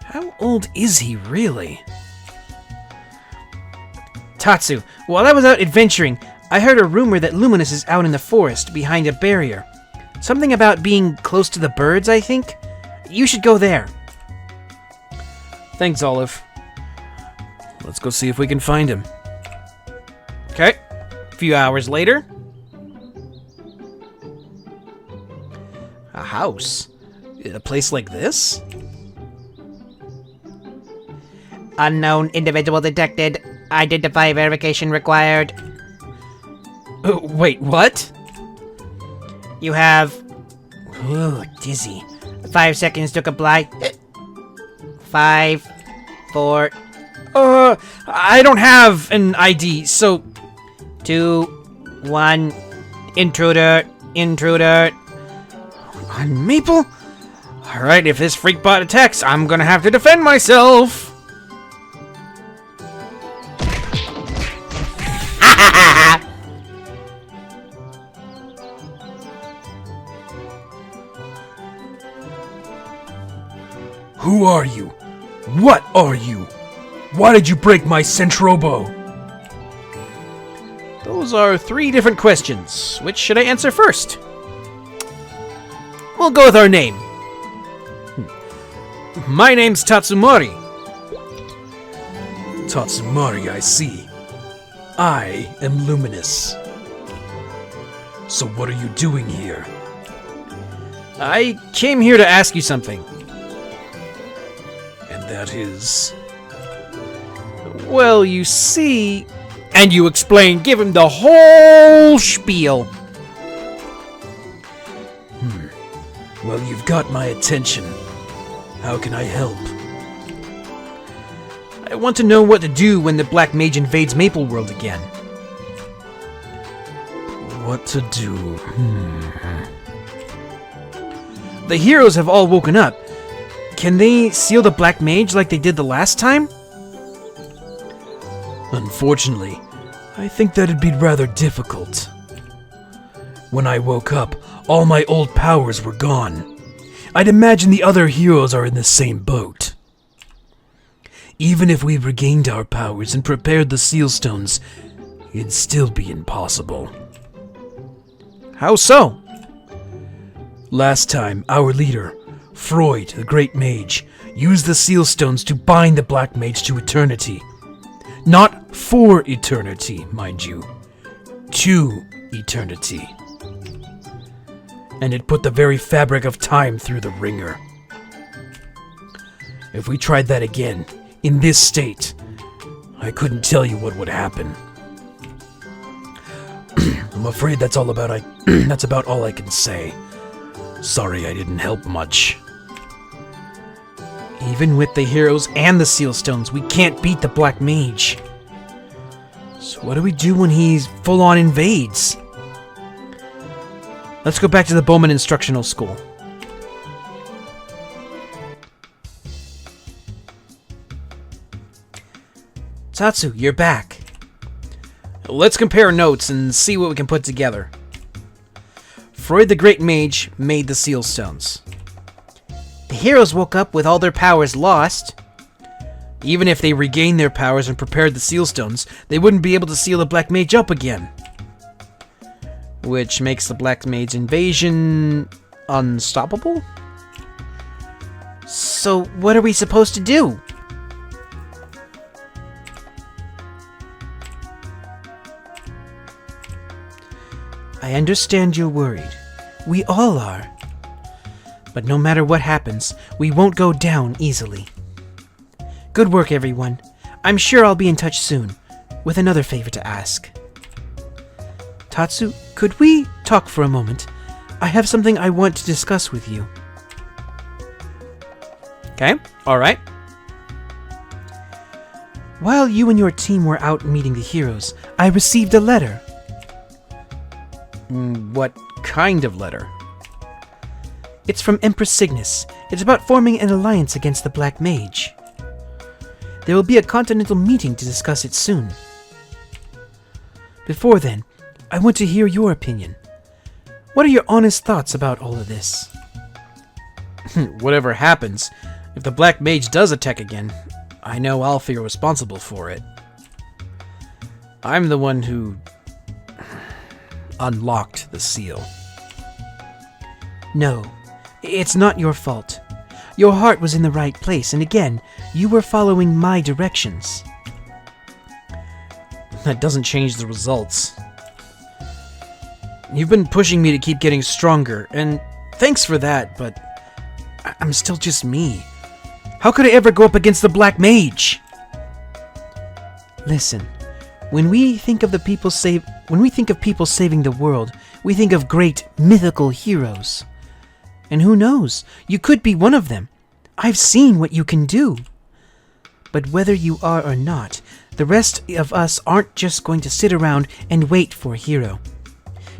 How old is he, really? Tatsu, while I was out adventuring, I heard a rumor that Luminous is out in the forest behind a barrier. Something about being close to the birds, I think? You should go there. Thanks, Olive. Let's go see if we can find him. Okay. A few hours later. A house? A place like this? Unknown individual detected. Identify verification required. Wait, what? You have... Ooh, dizzy. 5 seconds to comply. 5, 4, I don't have an ID, so... 2, 1, intruder, intruder. On Maple? Alright, if this freakbot attacks, I'm gonna have to defend myself! Who are you? What are you? Why did you break my Centrobo? Those are 3 different questions. Which should I answer first? We'll go with our name. My name's Tatsumori. Tatsumori, I see. I am Luminous. So what are you doing here? I came here to ask you something. And that is... Well, you see... And you explain, give him the whole spiel. Well, you've got my attention. How can I help? I want to know what to do when the Black Mage invades Maple World again. What to do? The heroes have all woken up. Can they seal the Black Mage like they did the last time? Unfortunately, I think that'd be rather difficult. When I woke up, all my old powers were gone. I'd imagine the other heroes are in the same boat. Even if we regained our powers and prepared the seal stones, it'd still be impossible. How so? Last time, our leader, Freud, the Great Mage, used the seal stones to bind the Black Mage to eternity. Not for eternity, mind you. To eternity. And it put the very fabric of time through the ringer. If we tried that again, in this state, I couldn't tell you what would happen. I'm afraid that's about all I can say. Sorry I didn't help much. Even with the heroes and the seal stones, we can't beat the Black Mage. So what do we do when he full-on invades? Let's go back to the Bowman Instructional School. Tatsu, you're back. Let's compare notes and see what we can put together. Freud the Great Mage made the seal stones. The heroes woke up with all their powers lost. Even if they regained their powers and prepared the seal stones, they wouldn't be able to seal the Black Mage up again. Which makes the Black Mage invasion unstoppable? So what are we supposed to do? I understand you're worried. We all are. But no matter what happens, we won't go down easily. Good work, everyone. I'm sure I'll be in touch soon, with another favor to ask. Tatsu, could we talk for a moment? I have something I want to discuss with you. Okay, alright. While you and your team were out meeting the heroes, I received a letter. What kind of letter? It's from Empress Cygnus. It's about forming an alliance against the Black Mage. There will be a continental meeting to discuss it soon. Before then, I want to hear your opinion. What are your honest thoughts about all of this? Whatever happens, if the Black Mage does attack again, I know I'll feel responsible for it. I'm the one who unlocked the seal. No, it's not your fault. Your heart was in the right place, and again, you were following my directions. That doesn't change the results. You've been pushing me to keep getting stronger, and thanks for that, but I'm still just me. How could I ever go up against the Black Mage? Listen, when we think of people saving the world, we think of great mythical heroes. And who knows, you could be one of them. I've seen what you can do. But whether you are or not, the rest of us aren't just going to sit around and wait for a hero.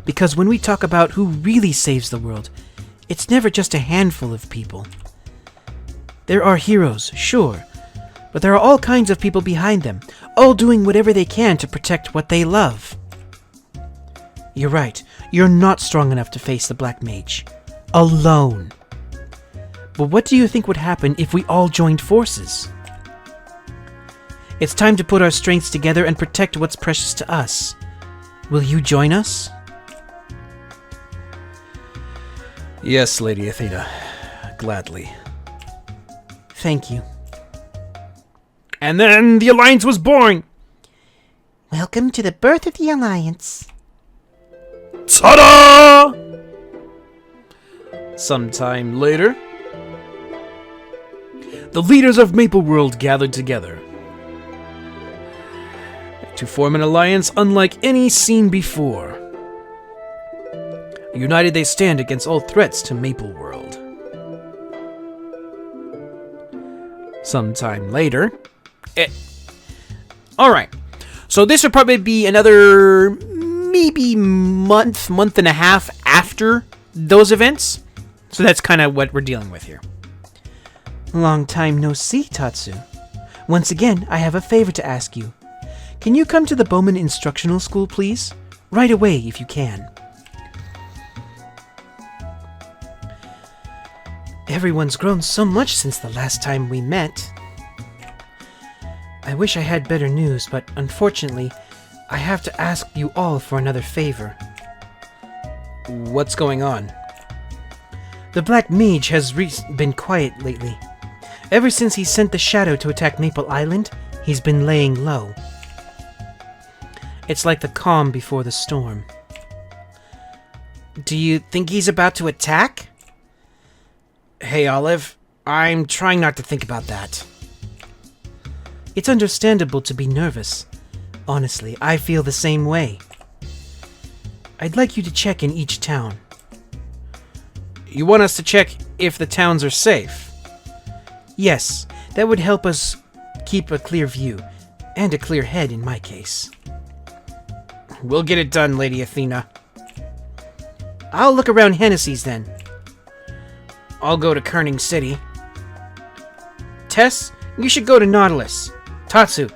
Because when we talk about who really saves the world, it's never just a handful of people. There are heroes, sure, but there are all kinds of people behind them, all doing whatever they can to protect what they love. You're right, you're not strong enough to face the Black Mage. Alone. But what do you think would happen if we all joined forces? It's time to put our strengths together and protect what's precious to us. Will you join us? Yes, Lady Athena. Gladly. Thank you. And then the Alliance was born! Welcome to the birth of the Alliance. Ta-da! Sometime later, the leaders of Maple World gathered together to form an alliance unlike any seen before. United they stand against all threats to Maple World. Sometime later... Alright, so this would probably be another maybe month and a half after those events. So that's kind of what we're dealing with here. Long time no see, Tatsu. Once again, I have a favor to ask you. Can you come to the Bowman Instructional School, please? Right away, if you can. Everyone's grown so much since the last time we met. I wish I had better news, but unfortunately, I have to ask you all for another favor. What's going on? The Black Mage has been quiet lately. Ever since he sent the Shadow to attack Maple Island, he's been laying low. It's like the calm before the storm. Do you think he's about to attack? Hey, Olive, I'm trying not to think about that. It's understandable to be nervous. Honestly, I feel the same way. I'd like you to check in each town. You want us to check if the towns are safe? Yes, that would help us keep a clear view, and a clear head in my case. We'll get it done, Lady Athena. I'll look around Hennessy's then. I'll go to Kerning City. Tess, you should go to Nautilus. Tatsu,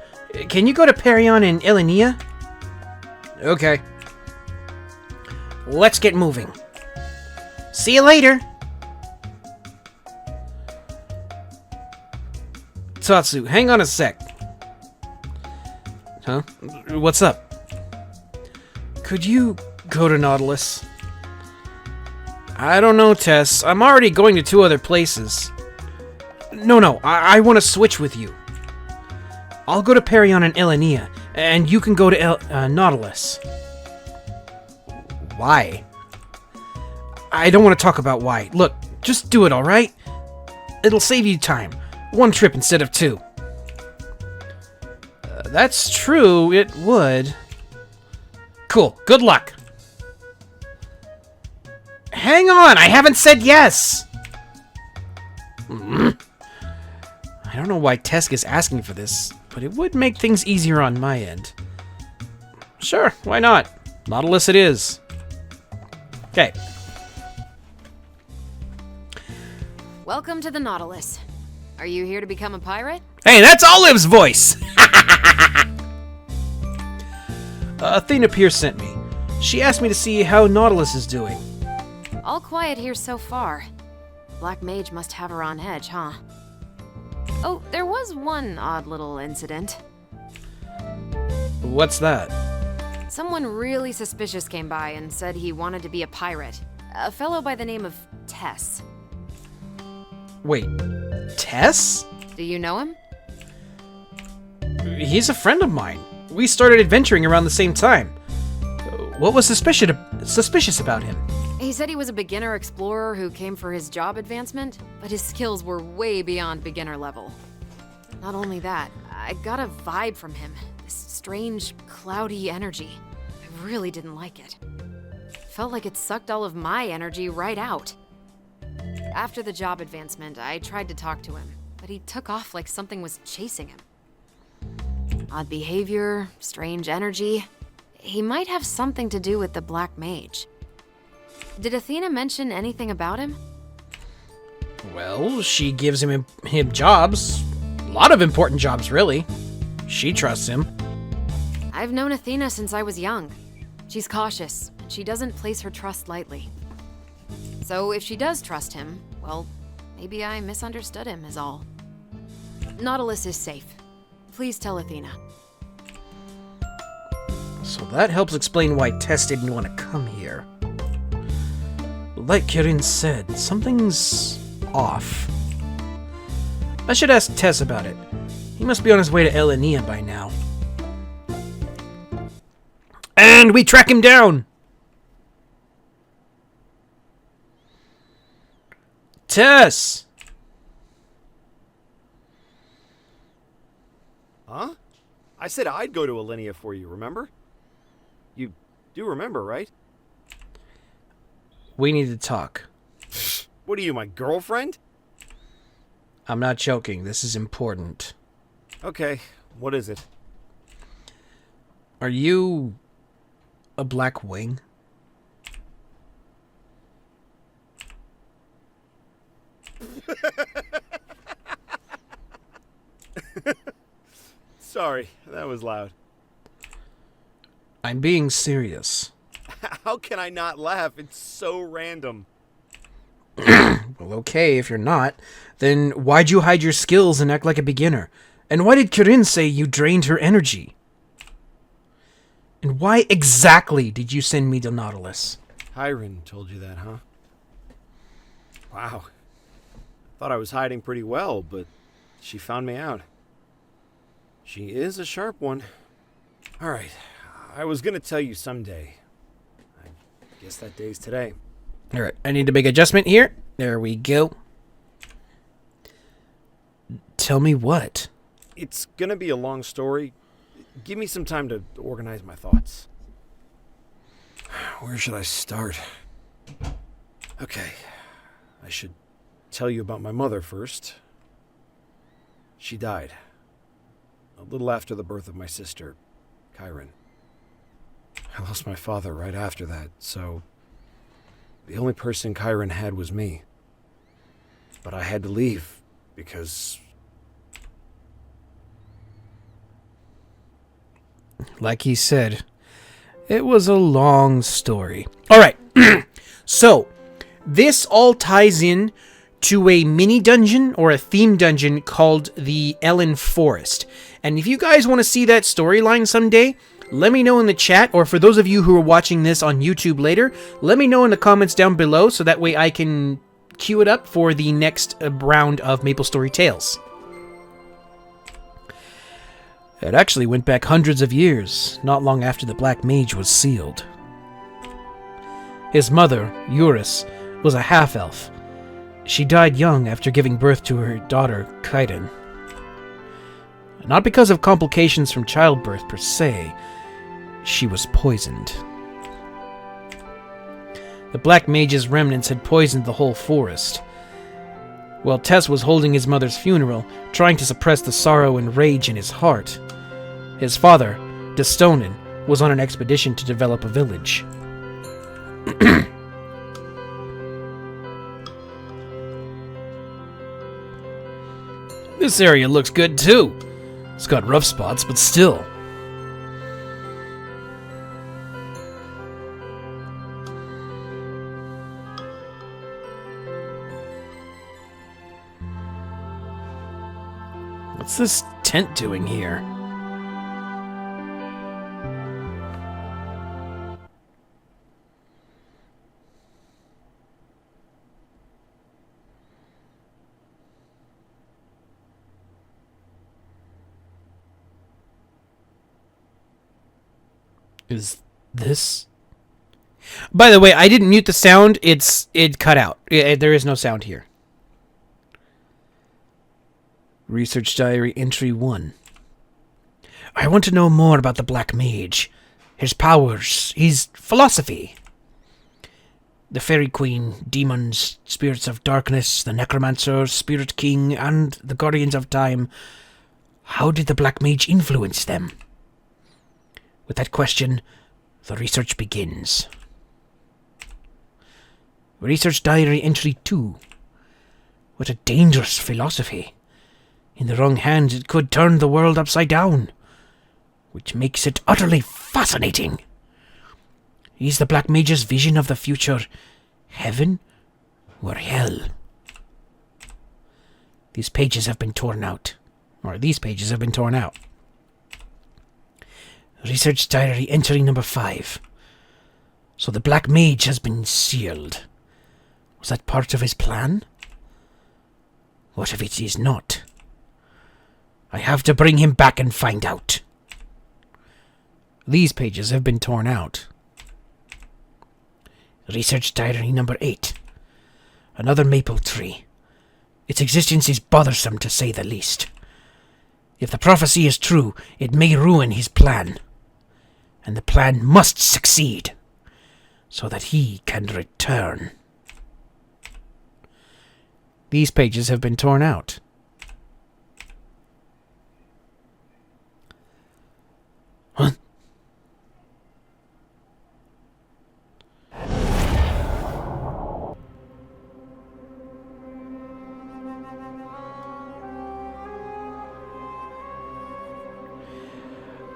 can you go to Perion and Elenia? Okay. Let's get moving. See you later. Tatsu, hang on a sec. Huh? What's up? Could you go to Nautilus? I don't know, Tess. I'm already going to 2 other places. No, I want to switch with you. I'll go to Perion and Elenia, and you can go to Nautilus. Why? I don't want to talk about why. Look, just do it, alright? It'll save you time. 1 trip instead of 2. That's true, it would. Cool, good luck. Hang on, I haven't said yes! I don't know why Tesk is asking for this, but it would make things easier on my end. Sure, why not? Nautilus it is. Okay. Welcome to the Nautilus. Are you here to become a pirate? Hey, that's Olive's voice! Athena Pierce sent me. She asked me to see how Nautilus is doing. All quiet here so far. Black Mage must have her on edge, huh? Oh, there was one odd little incident. What's that? Someone really suspicious came by and said he wanted to be a pirate. A fellow by the name of Tess. Wait, Tess? Do you know him? He's a friend of mine. We started adventuring around the same time. What was suspicious about him? He said he was a beginner explorer who came for his job advancement, but his skills were way beyond beginner level. Not only that, I got a vibe from him. This strange, cloudy energy. I really didn't like it. Felt like it sucked all of my energy right out. After the job advancement, I tried to talk to him. but he took off like something was chasing him. Odd behavior, strange energy. He might have something to do with the Black Mage. Did Athena mention anything about him? Well, she gives him jobs. A lot of important jobs, really. She trusts him. I've known Athena since I was young. She's cautious, and she doesn't place her trust lightly. So if she does trust him, well, maybe I misunderstood him is all. Nautilus is safe. Please tell Athena. So that helps explain why Tess didn't want to come here. Like Kirin said, something's off. I should ask Tess about it. He must be on his way to Elenia by now. And we track him down! Tess! Huh? I said I'd go to Alinea for you, remember? You do remember, right? We need to talk. What are you, my girlfriend? I'm not joking. This is important. Okay, what is it? Are you a Black Wing? Sorry, that was loud. I'm being serious. How can I not laugh? It's so random. Well, okay, if you're not. Then why'd you hide your skills and act like a beginner? And why did Kirin say you drained her energy? And why exactly did you send me to Nautilus? Hiren told you that, huh? Wow. Thought I was hiding pretty well, but she found me out. She is a sharp one. Alright, I was gonna tell you someday. I guess that day's today. Alright, I need to make an adjustment here. There we go. Tell me what? It's gonna be a long story. Give me some time to organize my thoughts. Where should I start? Okay, I should tell you about my mother first. She died a little after the birth of my sister, Chiron. I lost my father right after that, so the only person Chiron had was me. But I had to leave because... Like he said, it was a long story. Alright, so this all ties in to a mini dungeon or a theme dungeon called the Ellen Forest. And if you guys want to see that storyline someday, let me know in the chat, or for those of you who are watching this on YouTube later, let me know in the comments down below so that way I can queue it up for the next round of Maplestory Tales. It actually went back hundreds of years, not long after the Black Mage was sealed. His mother, Eurus, was a half-elf. She died young after giving birth to her daughter, Kaiden. Not because of complications from childbirth per se, she was poisoned. The Black Mage's remnants had poisoned the whole forest. While Tess was holding his mother's funeral, trying to suppress the sorrow and rage in his heart, his father, Destonin, was on an expedition to develop a village. This area looks good too. It's got rough spots, but still. What's this tent doing here? Is this... By the way, I didn't mute the sound. It cut out. There is no sound here. Research Diary Entry 1. I want to know more about the Black Mage. His powers, his philosophy. The Fairy Queen, demons, spirits of darkness, the Necromancer, Spirit King, and the Guardians of Time. How did the Black Mage influence them? With that question, the research begins. Research Diary Entry 2. What a dangerous philosophy. In the wrong hands, it could turn the world upside down, which makes it utterly fascinating. Is the Black Mage's vision of the future heaven or hell? These pages have been torn out. Research Diary Entry number 5. So the Black Mage has been sealed. Was that part of his plan? What if it is not? I have to bring him back and find out. These pages have been torn out. Research Diary number 8. Another maple tree. Its existence is bothersome to say the least. If the prophecy is true, it may ruin his plan. And the plan must succeed, so that he can return. These pages have been torn out. Huh?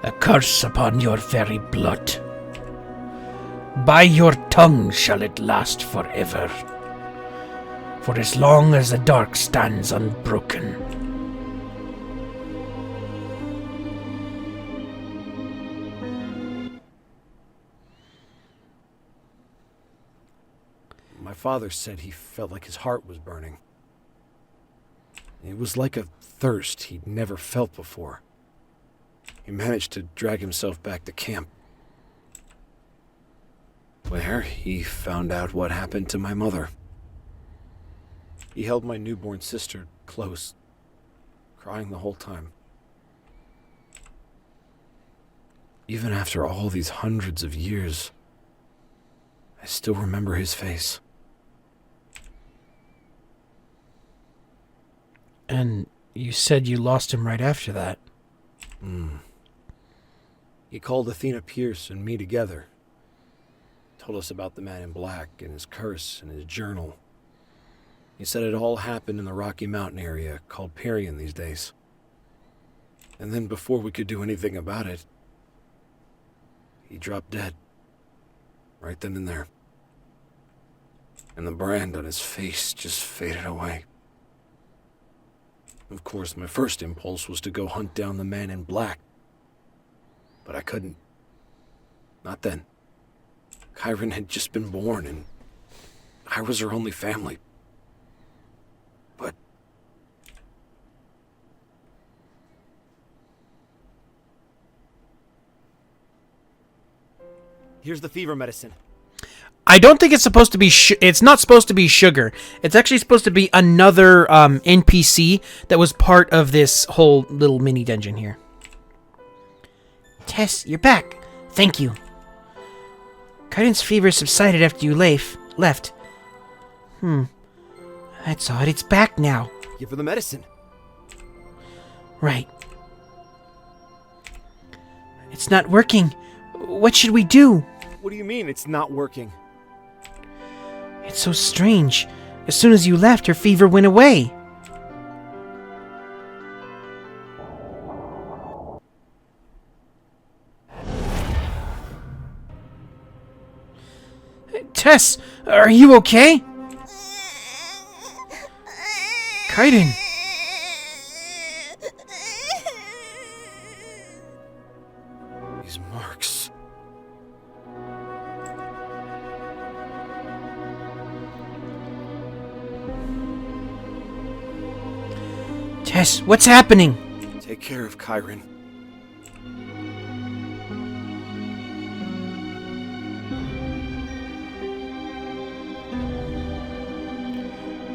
A curse upon your very blood. By your tongue shall it last forever. For as long as the dark stands unbroken. My father said he felt like his heart was burning. It was like a thirst he'd never felt before. He managed to drag himself back to camp, where he found out what happened to my mother. He held my newborn sister close, crying the whole time. Even after all these hundreds of years, I still remember his face. And you said you lost him right after that. He called Athena Pierce and me together. Told us about the man in black and his curse and his journal. He said it all happened in the Rocky Mountain area called Parian these days. And then before we could do anything about it, he dropped dead. Right then and there. And the brand on his face just faded away. Of course, my first impulse was to go hunt down the man in black. But I couldn't. Not then. Chiron had just been born, and I was her only family. But... Here's the fever medicine. I don't think it's supposed to be... it's not supposed to be sugar. It's actually supposed to be another NPC that was part of this whole little mini dungeon here. Tess, you're back. Thank you. Chiron's fever subsided after you left. That's odd. It's back now. Give her the medicine. Right. It's not working. What should we do? What do you mean it's not working? It's so strange. As soon as you left, her fever went away. Tess, are you okay? Chiron. These marks. Tess, what's happening? Take care of Chiron.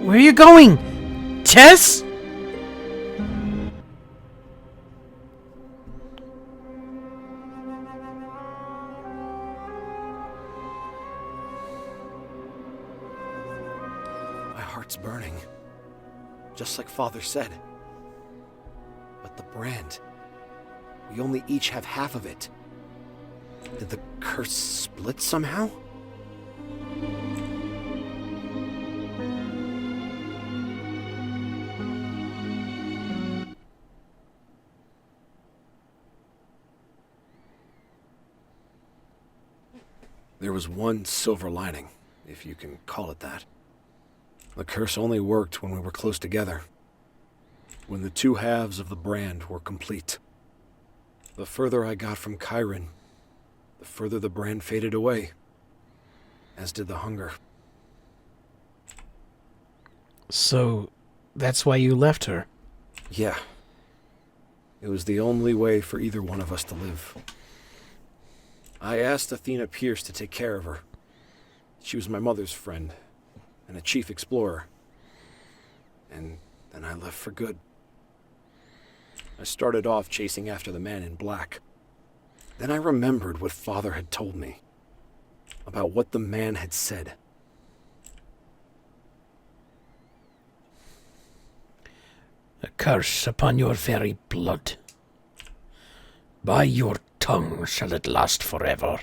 Where are you going? Tess? It's burning. Just like Father said. But the brand... we only each have half of it. Did the curse split somehow? There was one silver lining, if you can call it that. The curse only worked when we were close together. When the two halves of the brand were complete. The further I got from Chiron, the further the brand faded away. As did the hunger. So, that's why you left her? Yeah. It was the only way for either one of us to live. I asked Athena Pierce to take care of her. She was my mother's friend, and a chief explorer. And then I left for good. I started off chasing after the man in black. Then I remembered what Father had told me. About what the man had said. A curse upon your very blood. By your tongue shall it last forever,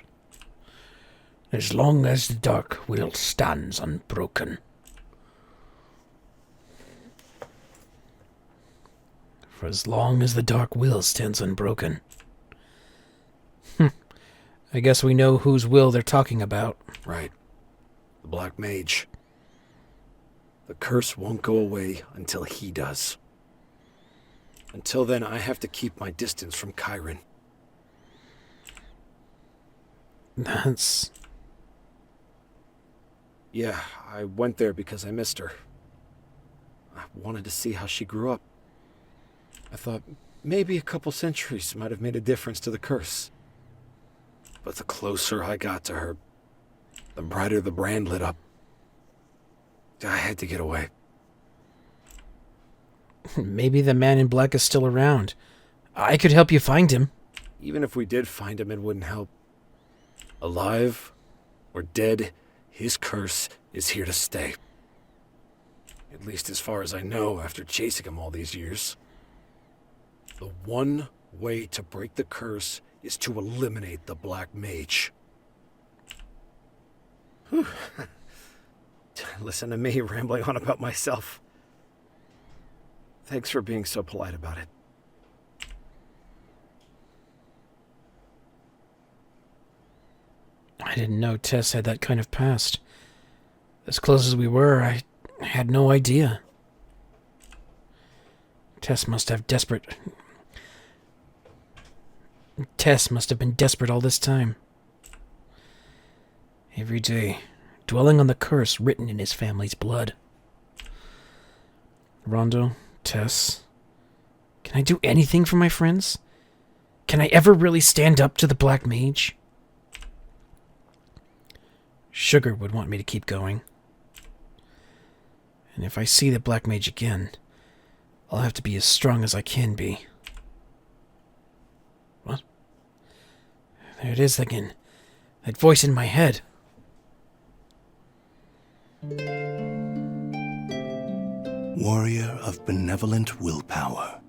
as long as the dark will stands unbroken. For as long as the dark will stands unbroken. I guess we know whose will they're talking about. Right. The Black Mage. The curse won't go away until he does. Until then, I have to keep my distance from Chiron. That's... Yeah, I went there because I missed her. I wanted to see how she grew up. I thought maybe a couple centuries might have made a difference to the curse. But the closer I got to her, the brighter the brand lit up. I had to get away. Maybe the man in black is still around. I could help you find him. Even if we did find him, it wouldn't help. Alive or dead, his curse is here to stay. At least as far as I know after chasing him all these years. The one way to break the curse is to eliminate the Black Mage. Whew. Listen to me rambling on about myself. Thanks for being so polite about it. I didn't know Tess had that kind of past. As close as we were, I had no idea. Tess must have been desperate all this time. Every day, dwelling on the curse written in his family's blood. Rondo, Tess, can I do anything for my friends? Can I ever really stand up to the Black Mage? Sugar would want me to keep going. And if I see the Black Mage again, I'll have to be as strong as I can be. What? There it is again. That voice in my head. Warrior of benevolent willpower.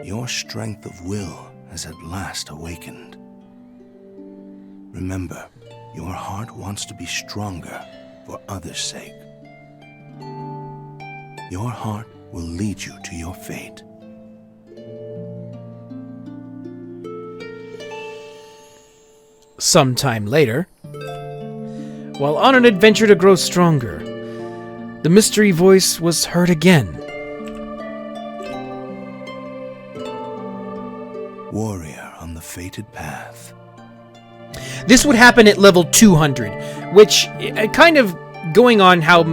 Your strength of will has at last awakened. Remember, your heart wants to be stronger for others' sake. Your heart will lead you to your fate. Sometime later, while on an adventure to grow stronger, the mystery voice was heard again. Warrior on the fated path. This would happen at level 200, which, kind of going on how...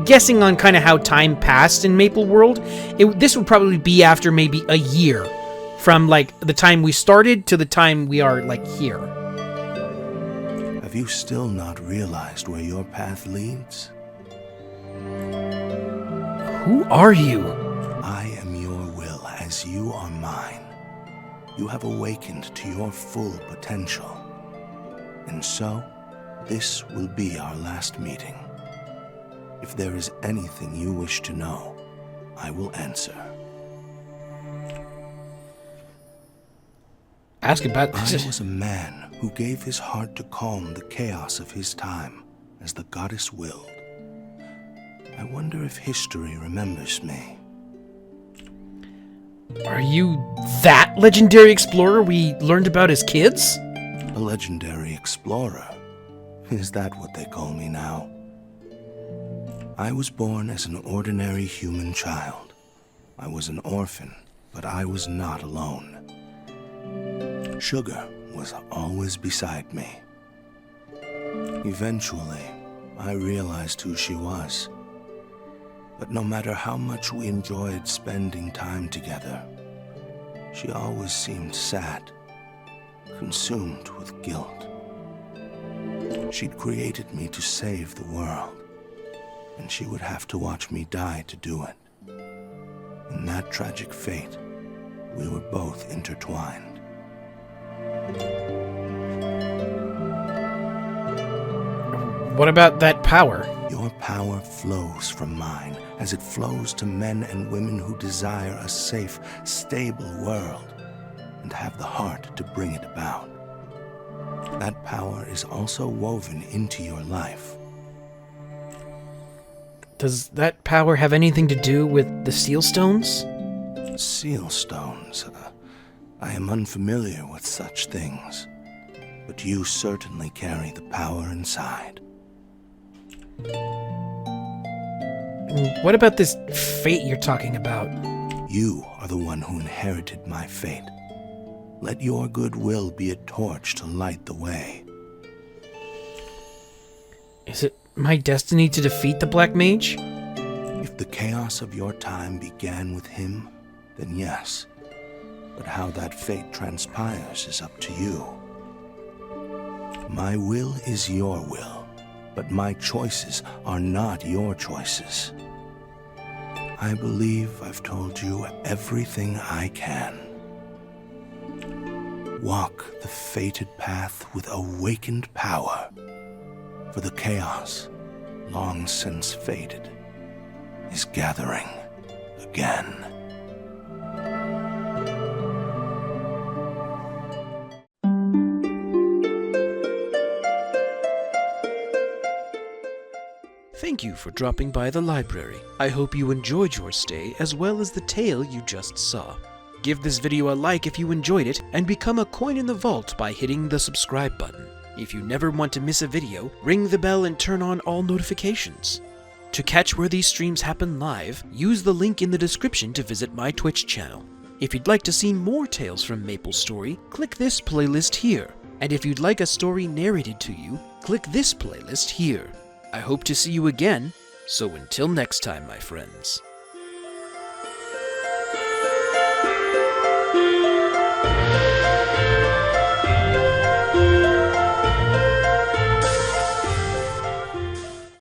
guessing on kind of how time passed in Maple World, this would probably be after maybe a year. From, like, the time we started to the time we are, like, here. Have you still not realized where your path leads? Who are you? I am your will as you are mine. You have awakened to your full potential. And so, this will be our last meeting. If there is anything you wish to know, I will answer. Ask about I was a man who gave his heart to calm the chaos of his time, as the goddess willed. I wonder if history remembers me. Are you that legendary explorer we learned about as kids? A legendary explorer. Is that what they call me now? I was born as an ordinary human child. I was an orphan, but I was not alone. Sugar was always beside me. Eventually, I realized who she was. But no matter how much we enjoyed spending time together, she always seemed sad, consumed with guilt. She'd created me to save the world, and she would have to watch me die to do it. In that tragic fate, we were both intertwined. What about that power? Your power flows from mine as it flows to men and women who desire a safe, stable world and have the heart to bring it about. That power is also woven into your life. Does that power have anything to do with the seal stones? Seal stones. I am unfamiliar with such things, but you certainly carry the power inside. What about this fate you're talking about? You are the one who inherited my fate. Let your goodwill be a torch to light the way. Is it my destiny to defeat the Black Mage? If the chaos of your time began with him, then yes. But how that fate transpires is up to you. My will is your will, but my choices are not your choices. I believe I've told you everything I can. Walk the fated path with awakened power, for the chaos, long since faded, is gathering again. Thank you for dropping by the library. I hope you enjoyed your stay as well as the tale you just saw. Give this video a like if you enjoyed it, and become a coin in the vault by hitting the subscribe button. If you never want to miss a video, ring the bell and turn on all notifications. To catch where these streams happen live, use the link in the description to visit my Twitch channel. If you'd like to see more tales from Maplestory, click this playlist here. And if you'd like a story narrated to you, click this playlist here. I hope to see you again, so until next time, my friends.